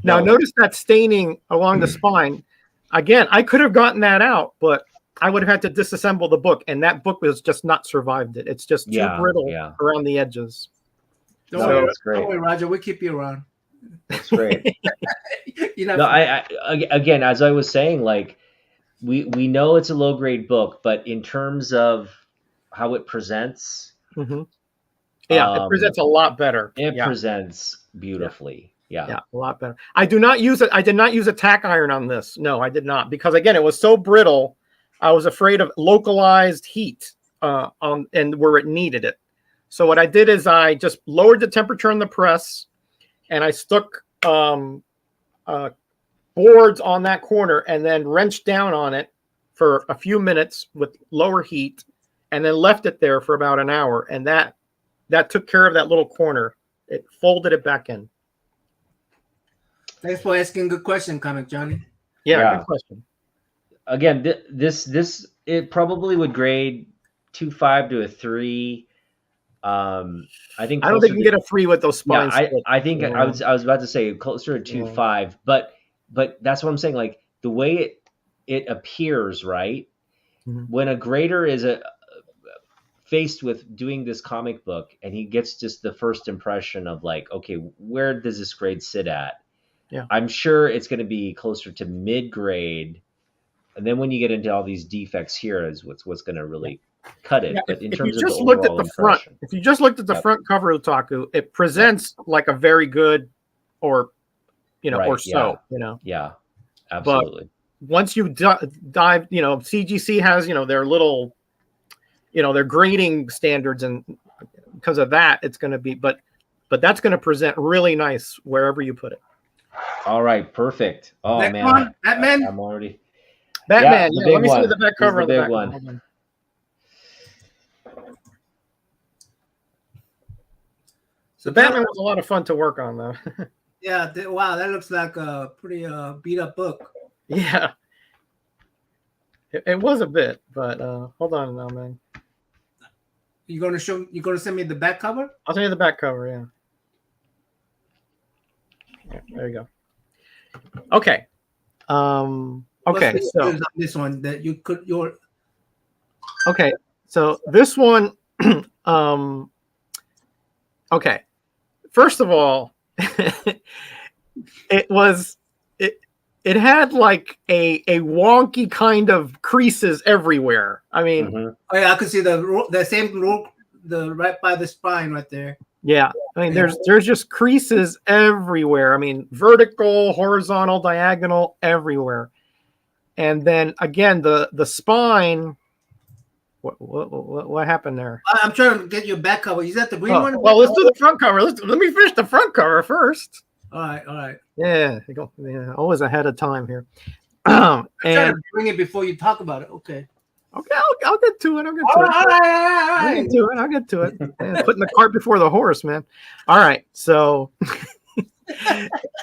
Now notice that staining along the spine. Again, I could have gotten that out, but I would have had to disassemble the book, and that book was just not survived it. It's just too brittle around the edges. Don't worry, Roger. We'll keep you around. That's great. I again, as I was saying, like we know it's a low grade book, but in terms of how it presents, it presents a lot better. It presents beautifully. Yeah, a lot better. I did not use a tack iron on this. No, I did not, because again, it was so brittle. I was afraid of localized heat and where it needed it. So what I did is I just lowered the temperature on the press, and I stuck boards on that corner and then wrenched down on it for a few minutes with lower heat, and then left it there for about an hour. And that took care of that little corner. It folded it back in. Thanks for asking. Good question, Comic Johnny. Yeah, good question. Again, this it probably would grade 2.5 to a 3. I don't think you can get a 3 with those spines. I think I was about to say closer to 2.5, but that's what I'm saying. Like the way it appears, right? When a grader is faced with doing this comic book and he gets just the first impression of like, okay, where does this grade sit at? Yeah, I'm sure it's going to be closer to mid grade, and then when you get into all these defects here is what's going to really cut it. But in terms of the overall impression, if you just looked at the front cover of Otaku, it presents like a very good, or yeah, absolutely. But once you dive, CGC has their little, their grading standards, and because of that, it's going to be, but that's going to present really nice wherever you put it. All right, perfect. Oh Next man, one, Batman. I'm already Batman. Yeah, let me see the back cover of the big back one. So Batman was a lot of fun to work on, though. Yeah, wow, that looks like a pretty beat up book. Yeah, it was a bit, but hold on now, man. You're gonna send me the back cover? I'll send you the back cover. Yeah, there you go. Okay. Okay. So this one that you could Okay. So this one. Okay. first of all, it was it had like a wonky kind of creases everywhere. I mean, Oh yeah, I can see the same rule, the right by the spine right there. yeah. I mean, there's just creases everywhere. I mean, vertical, horizontal, diagonal, everywhere. And then again, the spine. What happened there? I'm trying to get your back cover. Is that the green one? Well, let's do the front cover. Let me finish the front cover first. All right. Yeah, yeah, always ahead of time here. I'm trying And to bring it before you talk about it. Okay. I'll get to it. I'll get to it. Man, putting the cart before the horse, man. All right. So,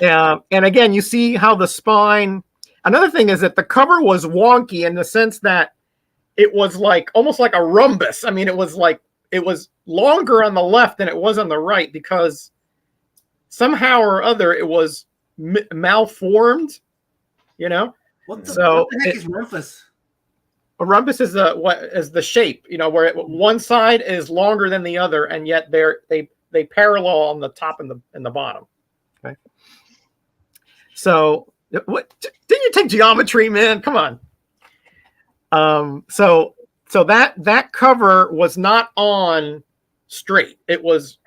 and again, you see how the spine. Another thing is that the cover was wonky in the sense that it was like almost like a rhombus. I mean, it was longer on the left than it was on the right because somehow or other it was malformed. You know. What the heck is rhombus? A rhombus is the shape, where one side is longer than the other, and yet they parallel on the top and the bottom. Okay. So what didn't you take geometry, man? Come on. So that cover was not on straight. It was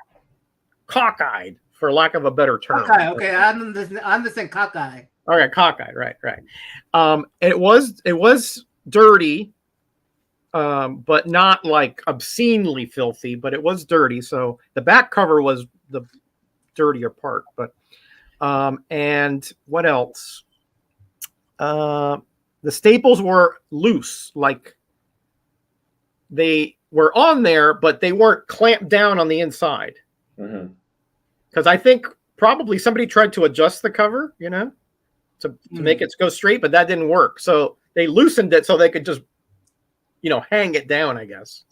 cockeyed, for lack of a better term. Okay. I understand cockeyed. All right, cockeyed, right. It was dirty, but not like obscenely filthy, but it was dirty. So the back cover was the dirtier part. But and what else? The staples were loose, like they were on there, but they weren't clamped down on the inside. Because I think probably somebody tried to adjust the cover, to make it go straight, but that didn't work. So they loosened it so they could just, hang it down, I guess.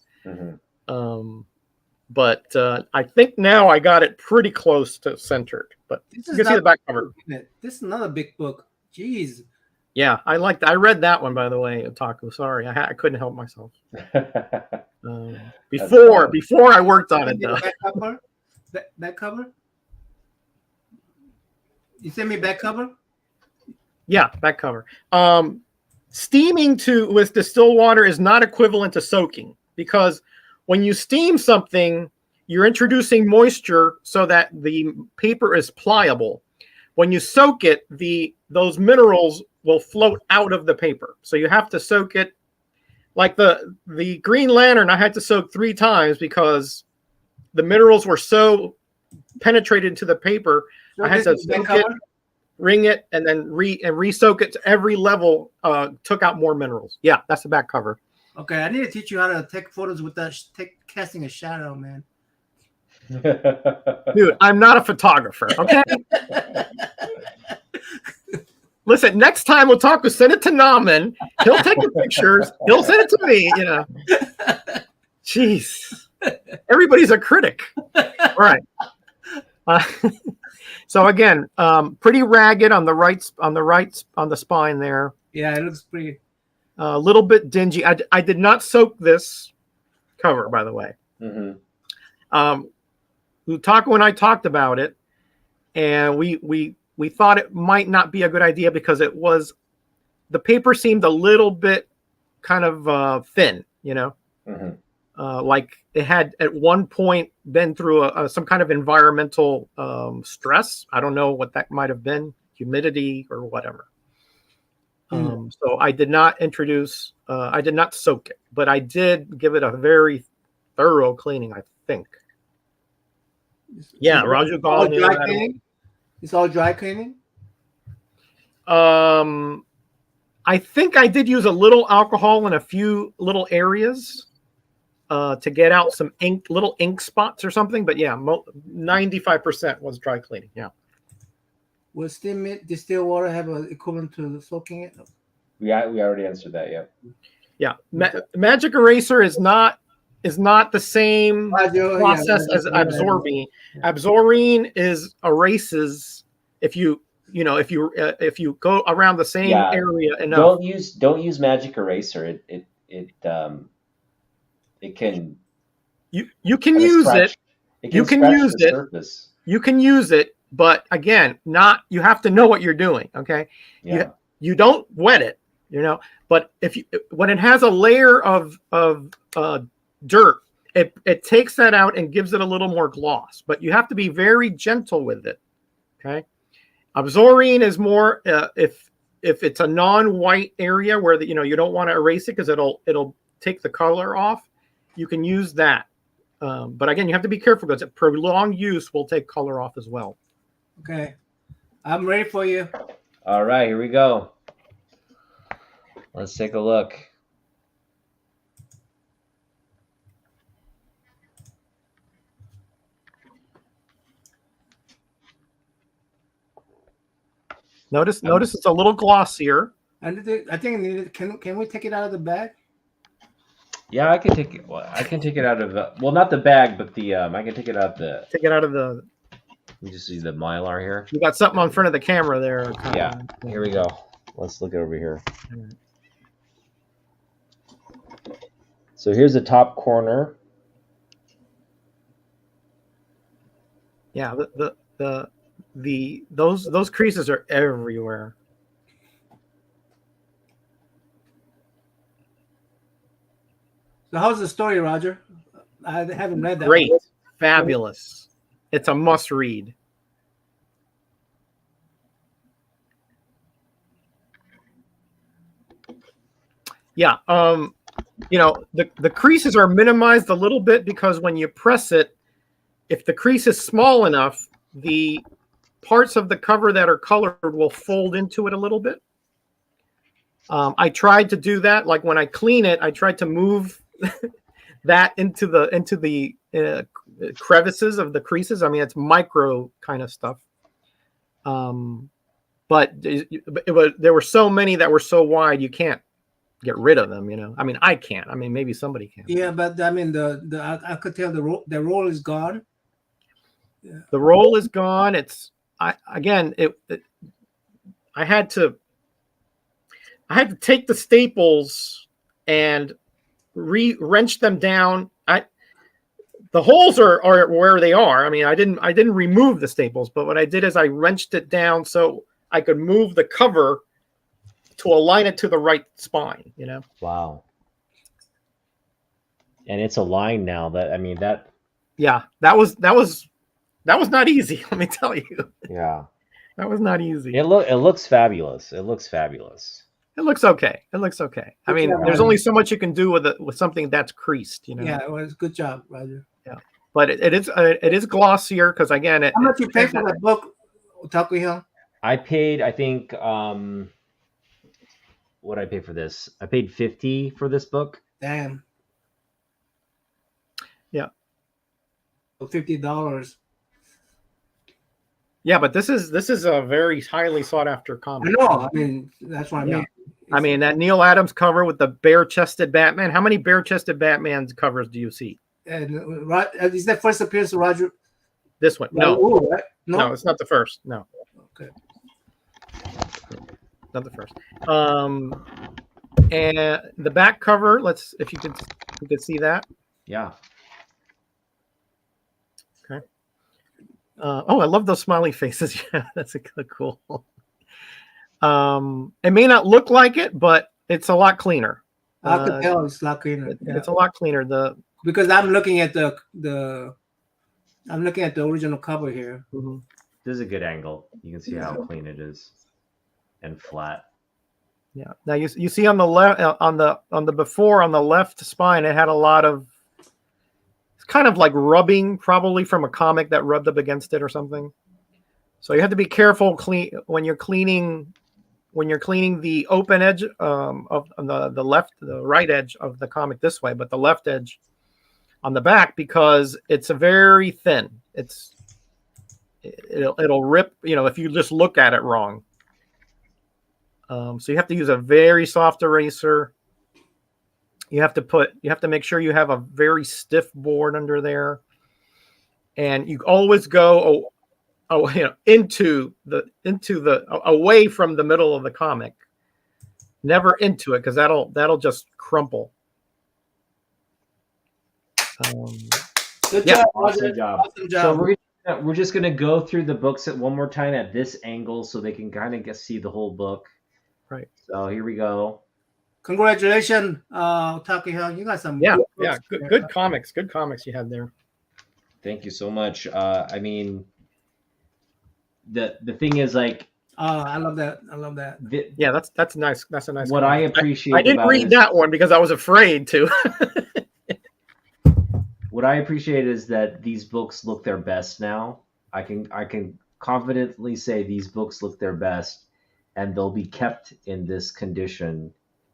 But I think now I got it pretty close to centered. But you can see the back cover. This is another big book. Jeez. Yeah, I read that one, by the way, Otaku. Sorry, I couldn't help myself. Before I worked on it, though. Back cover? You sent me back cover? Yeah, back cover. Steaming with distilled water is not equivalent to soaking, because when you steam something, you're introducing moisture so that the paper is pliable. When you soak it, those minerals will float out of the paper. So you have to soak it. Like the Green Lantern, I had to soak 3 times because the minerals were so penetrated into the paper. So I had to soak it, wring it, and then re-soak it to every level. Took out more minerals. Yeah, that's the back cover. Okay, I need to teach you how to take photos with that casting a shadow, man. Dude, I'm not a photographer. Okay. Listen, next time we'll talk. We'll send it to Naman. He'll take the pictures. He'll send it to me. Jeez, everybody's a critic. All right. So again, pretty ragged on the spine there. Yeah, it looks pretty. A little bit dingy. I did not soak this cover, by the way. Utaku and I talked about it, and we thought it might not be a good idea because the paper seemed a little bit kind of thin, like it had at one point been through some kind of environmental stress. I don't know what that might have been, humidity or whatever. So I did not I did not soak it, but I did give it a very thorough cleaning, I think. Yeah, Raju Gall. It's all dry cleaning? I think I did use a little alcohol in a few little areas to get out some little ink spots or something. But yeah, 95% was dry cleaning. Yeah. Will distilled water have an equivalent to soaking it? Yeah, we already answered that. Yeah. Yeah. Magic eraser is not the same process as absorbing. Absorbing erases if you go around the same area enough. Don't use magic eraser. It can you can use it. You can use it. you can use it, but again, you have to know what you're doing. Okay. Yeah. You don't wet it, but when it has a layer of dirt, it takes that out and gives it a little more gloss, but you have to be very gentle with it. Okay. Absorbing is more, if it's a non-white area where you don't want to erase it because it'll take the color off, you can use that. But again, you have to be careful because prolonged use will take color off as well. Okay. I'm ready for you. All right, here we go. Let's take a look. Notice it's a little glossier. I think can we take it out of the bag? Yeah, I can take it. Well, I can take it out of not the bag, but the I can take it out the. Take it out of the. You just see the Mylar here. You got something on front of the camera there. Yeah. Here we go. Let's look over here. So here's the top corner. Yeah, those creases are everywhere. So how's the story, Roger? I haven't read that. Great, fabulous. It's a must read. Yeah, the creases are minimized a little bit because when you press it, if the crease is small enough, the parts of the cover that are colored will fold into it a little bit. I tried to do that. Like when I clean it, I tried to move that into the crevices of the creases. I mean, it's micro kind of stuff. But there were so many that were so wide, you can't get rid of them. I mean, I can't. I mean, maybe somebody can. Yeah, but I mean, I could tell the roll is gone. Yeah. The roll is gone. I had to take the staples and wrench them down. The holes are where they are. I mean, I didn't remove the staples, but what I did is I wrenched it down so I could move the cover to align it to the right spine. Wow. And it's aligned now. Yeah, that was not easy. Let me tell you. Yeah. That was not easy. It looks fabulous. It looks fabulous. It looks okay. I mean, there's only so much you can do with something that's creased. Yeah, it was good job, Roger. Yeah, but it is glossier because again, how much you pay for that book, Otaku Hill? I paid, I think, what did I pay for this? I paid $50 for this book. Damn. Yeah. $50. Yeah, but this is a very highly sought after comic. I know. I mean, that's what I mean. I mean, that Neil Adams cover with the bare-chested Batman. How many bare-chested Batman's covers do you see? And is that first appearance of Roger? This one? No. Ooh, right? No, it's not the first. No. Okay. Not the first. And the back cover. If you could see that. Yeah. Okay. I love those smiley faces. Yeah, that's cool. It may not look like it, but it's a lot cleaner. I could tell it's a lot cleaner. It's a lot cleaner. Because I'm looking at the original cover here. Mm-hmm. This is a good angle. You can see how clean it is and flat. Yeah. Now you see on the left on the before on the left spine, it had a lot of. It's kind of like rubbing, probably from a comic that rubbed up against it or something. So you have to be careful when you're cleaning the open edge of the right edge of the comic this way, but the left edge on the back, because it's a very thin. It'll rip, if you just look at it wrong. So you have to use a very soft eraser. You have to make sure you have a very stiff board under there, and you always go into the away from the middle of the comic, never into it, because that'll just crumple. Good job, Awesome job. Awesome job. So we're just gonna go through the books at one more time at this angle so they can kind of see the whole book. Right. So here we go. Congratulations, Takuya. You got some Yeah, good yeah, books there. good comics. Good comics you had there. Thank you so much. I mean, the thing is, like, Oh, I love that. I love that. Yeah, that's nice. That's a nice. What comic. I appreciate I didn't about read it is, that one because I was afraid to. what I appreciate is that these books look their best now. I can confidently say these books look their best, and they'll be kept in this condition,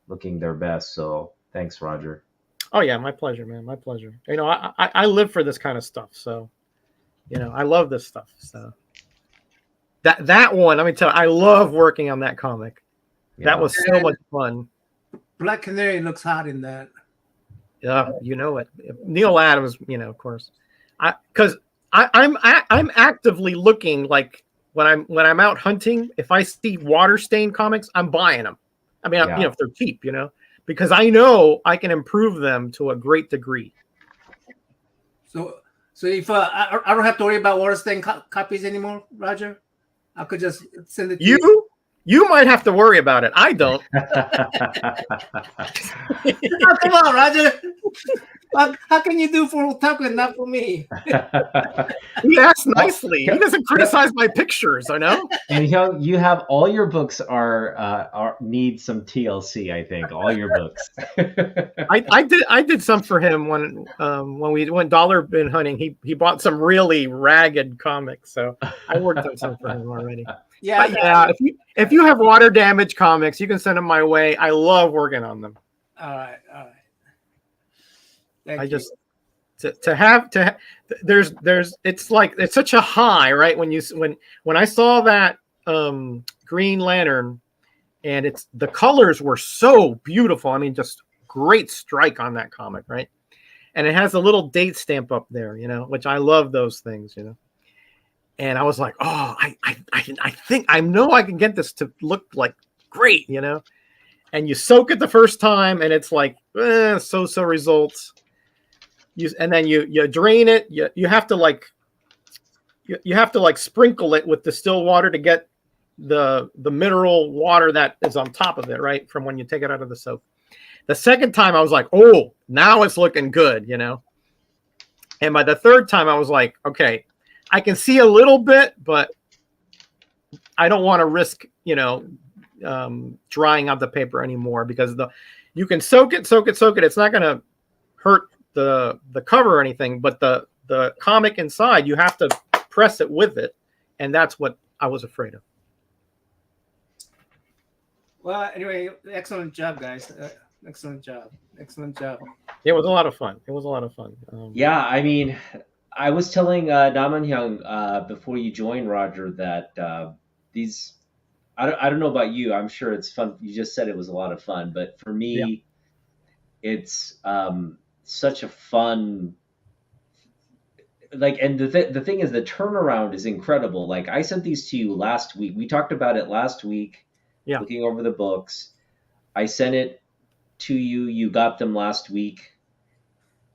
looking their best. So thanks, Roger. Oh yeah, my pleasure, man. My pleasure. You know, I live for this kind of stuff, so you know, I love this stuff. So that one, let me tell you, I love working on that comic. Yeah. That was so much fun. Black Canary looks hot in that. Yeah, you know it. Neil Adams, you know, of course. Because I'm actively looking, like when I'm out hunting, if I see water stained comics, I'm buying them. I mean, Yeah. you know, if they're cheap, you know, because I know I can improve them to a great degree. So if I don't have to worry about water stain copies anymore, Roger, I could just send it to you. You might have to worry about it. I don't. Oh, come on, Roger. How can you do for Taku and not for me? He asks nicely. He doesn't criticize my pictures. I know. And you have all your books are need some TLC. I think all your books. I did some for him when we went dollar bin hunting. He bought some really ragged comics, so I worked on some for him already. Yeah, But yeah. If you have water damage comics, you can send them my way. I love working on them. All right. Thank I you. just there's it's like it's such a high, right? When I saw that Green Lantern, and the colors were so beautiful. I mean, just great strike on that comic, right? And it has a little date stamp up there, you know, which I love those things, you know. And I was like, oh, I think I know I can get this to look like great, you know. And you soak it the first time, and it's like so results. And then you drain it. You have to like sprinkle it with distilled water to get the mineral water that is on top of it, right? From when you take it out of the soap. The second time I was like, oh, now it's looking good, you know. And by the third time I was like, okay, I can see a little bit, but I don't want to risk, you know, drying out the paper anymore, because you can soak it. It's not going to hurt the cover or anything, but the comic inside, you have to press it with it, and that's what I was afraid of. Well, anyway, excellent job, guys. Excellent job. It was a lot of fun. Yeah, I mean, I was telling Daman Hyung before you joined, Roger, that these. I don't know about you. I'm sure it's fun. You just said it was a lot of fun, but for me, it's such a fun. Like, and the thing is, the turnaround is incredible. Like, I sent these to you last week. We talked about it last week. Yeah. Looking over the books, I sent it to you. You got them last week,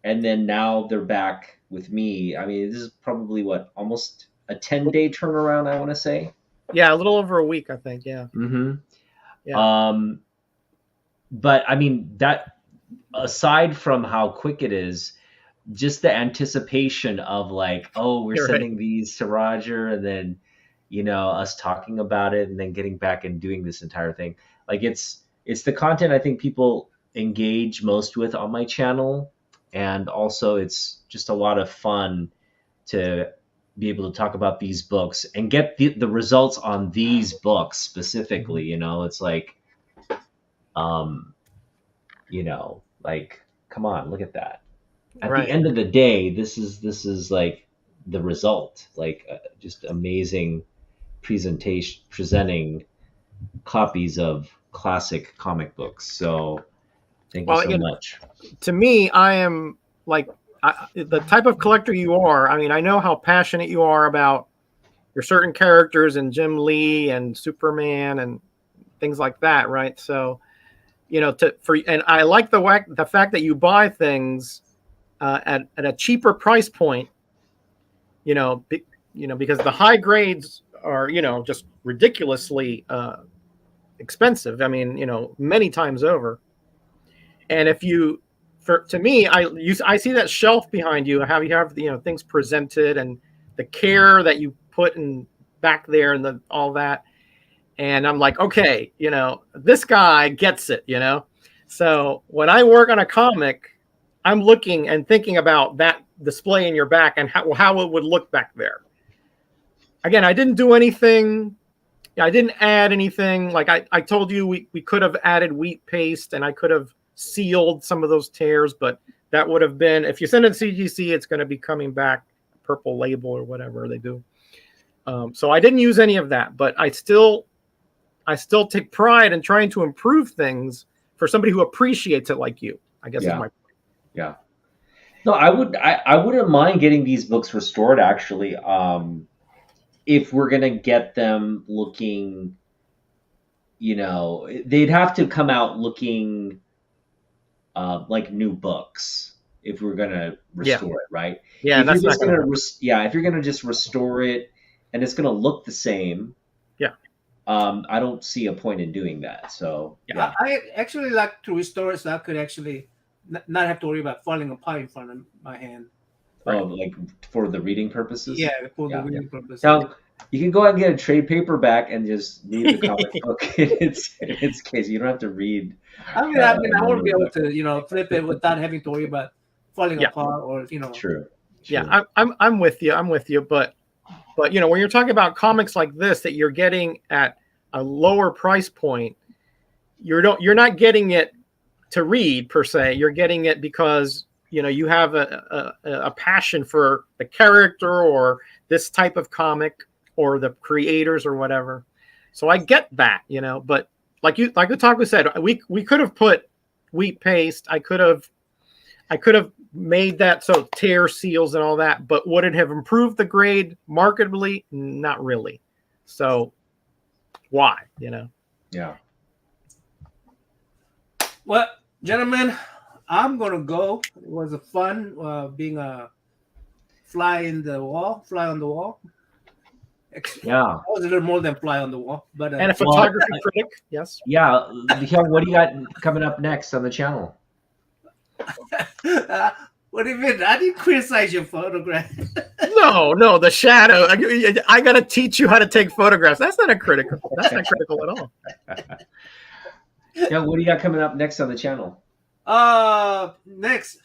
and then now they're back with me. I mean, this is probably almost a 10-day turnaround, I want to say. Yeah, a little over a week, I think. Yeah. Mm-hmm. Yeah. But I mean, that aside from how quick it is, just the anticipation of like, oh, we're sending these to Roger, and then, you know, us talking about it, and then getting back and doing this entire thing. Like, it's the content I think people engage most with on my channel, and also it's just a lot of fun to be able to talk about these books and get the results on these books specifically. You know, it's like, you know, like, come on, look at that. At the end of the day, this is like the result, like just amazing presenting copies of classic comic books. So thank you so much. To me, I am like the type of collector you are. I mean, I know how passionate you are about your certain characters and Jim Lee and Superman and things like that, right? So, you know, and I like the fact that you buy things at a cheaper price point, you know, because the high grades are, just ridiculously expensive. I mean, many times over. And if you, to me, I see that shelf behind you, how you have things presented and the care that you put in back there and all that. And I'm like, okay, this guy gets it, So when I work on a comic, I'm looking and thinking about that display in your back and how it would look back there. Again, I didn't do anything. I didn't add anything. Like I told you, we could have added wheat paste and I could have sealed some of those tears, but that would have been, if you send it to CGC, it's going to be coming back purple label or whatever they do. So I didn't use any of that, but I still take pride in trying to improve things for somebody who appreciates it like you, I guess is my point. Yeah. No, I wouldn't mind getting these books restored actually. If we're going to get them looking, they'd have to come out looking like new books if we're going to restore it, right? Yeah, if that's you're just not going gonna to if you're going to just restore it and it's going to look the same, I don't see a point in doing that. So yeah, I actually like to restore it so I could actually not have to worry about falling apart in front of my hand. Oh, like for the reading purposes? Yeah, for the reading purposes. Now, you can go ahead and get a trade paperback and just leave the comic book in its case. You don't have to read. I want to be able to, flip it without having to worry about falling apart or, True. Yeah, I'm with you. But when you're talking about comics like this that you're getting at a lower price point, you're not getting it to read per se. You're getting it because you have a passion for the character or this type of comic or the creators or whatever. So I get that, but like Otaku said, we could have put wheat paste. I could have made that so tear seals and all that, but would it have improved the grade markedly? Not really. So why, Yeah. Well, gentlemen, I'm gonna go. It was a fun being a fly on the wall. Yeah. I was a little more than fly on the wall, but and a photography critic, yes. Yeah, what do you got coming up next on the channel? What do you mean? I didn't criticize your photograph. No, the shadow. I got to teach you how to take photographs. That's not critical at all. Yeah, what do you got coming up next on the channel? Next,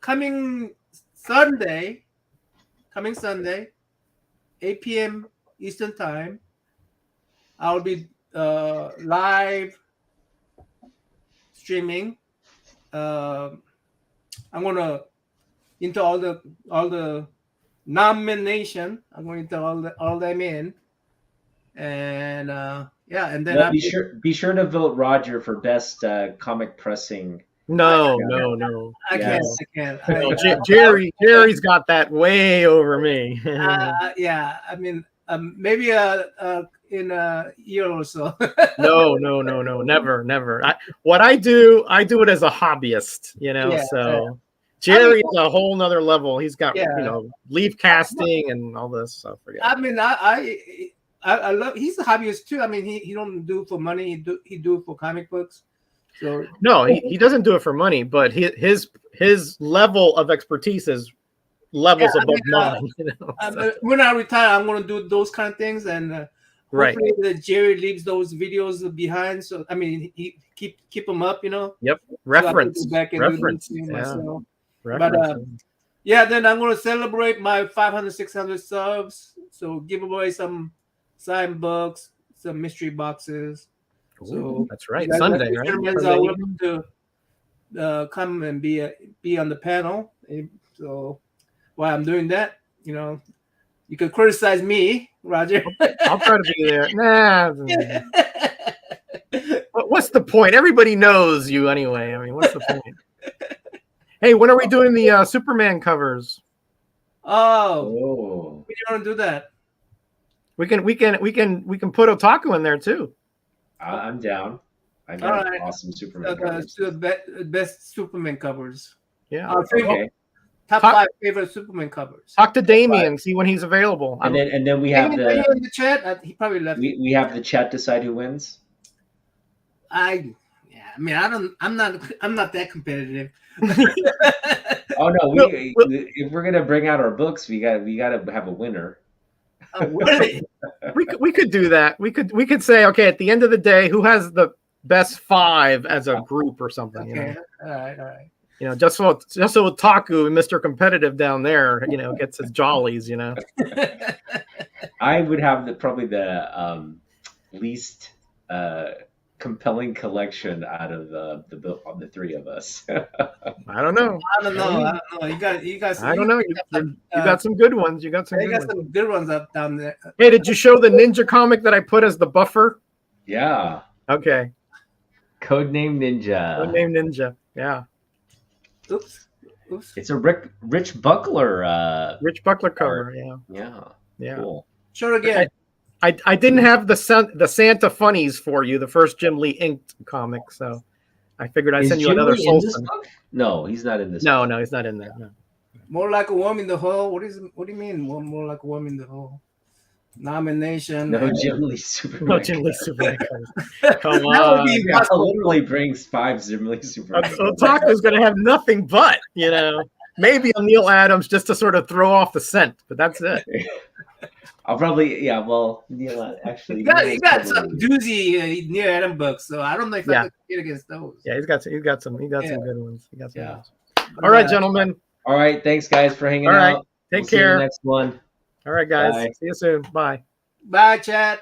coming Sunday, 8 p.m. Eastern Time, I'll be live streaming. I'm gonna into all the nomination. I'm going to all them in, and and then well, be sure to vote Roger for best comic pressing. No. I can't. Jerry's got that way over me. Yeah, I mean, maybe in a year or so. No, never. What I do it as a hobbyist, so Jerry's a whole nother level. He's got leaf casting and all this stuff. I mean, I love. He's a hobbyist too. I mean, he don't do it for money. He do it for comic books. So no, he doesn't do it for money, but his level of expertise is levels above mine. When I retire, I'm going to do those kind of things, and hopefully that Jerry leaves those videos behind. So I mean, he keep them up, Yep, reference. So back and reference. Do myself. But then I'm going to celebrate my 500, 600 subs. So give away some signed books, some mystery boxes. Ooh, so that's right, Sunday, right? Are welcome to come and be on the panel. So while I'm doing that, you could criticize me, Roger. I'll try to be there. Nah. What's the point? Everybody knows you anyway. I mean, what's the point? Hey, when are we doing the Superman covers? Oh, we want to do that. We can put Otaku in there too. I'm down. I got awesome Superman covers. The best Superman covers. Yeah. Okay. top 5 favorite Superman covers. Talk to Damien, see when he's available. And then we have Damien, are you in the chat? He probably left. We have the chat decide who wins. I mean, I'm not that competitive. Oh no, if we're gonna bring out our books, we gotta have a winner. Oh, really? we could do that. We could say, okay, at the end of the day, who has the best 5 as a group or something. Okay. You know? All right. You know, just so Taku, Mr. Competitive down there, you know, gets his jollies. You know. I would have probably the least compelling collection out of the 3 of us. I don't know. You guys. I don't know. You got some good ones. You got some good ones up down there. Hey, did you show the Ninja comic that I put as the buffer? Yeah. Okay. Codename Ninja. Codename Ninja. Yeah. Oops. It's a Rich Buckler. Rich Buckler cover. Yeah. Cool. Show it again. I didn't have the Santa funnies for you, the first Jim Lee inked comic, so I figured I'd send you another Solson. No, he's not in this. No, he's not in there. No. More like a worm in the hole. What do you mean? More like a worm in the hole? Nomination. No Jim Lee Superman. No Jim Lee Superman. Come on. Literally brings 5 Jim Lee Superman. Otaku's going to have nothing but, you know, maybe a Neil Adams just to sort of throw off the scent, but that's it. I'll probably, Neil, actually. You got some doozy Neil Adams books, so I don't know if I can compete against those. Yeah, he's got some good ones. Good ones. All right, gentlemen. All right, thanks guys for hanging out. Take care. See you next one. All right, guys. Bye. See you soon. Bye. Bye, chat.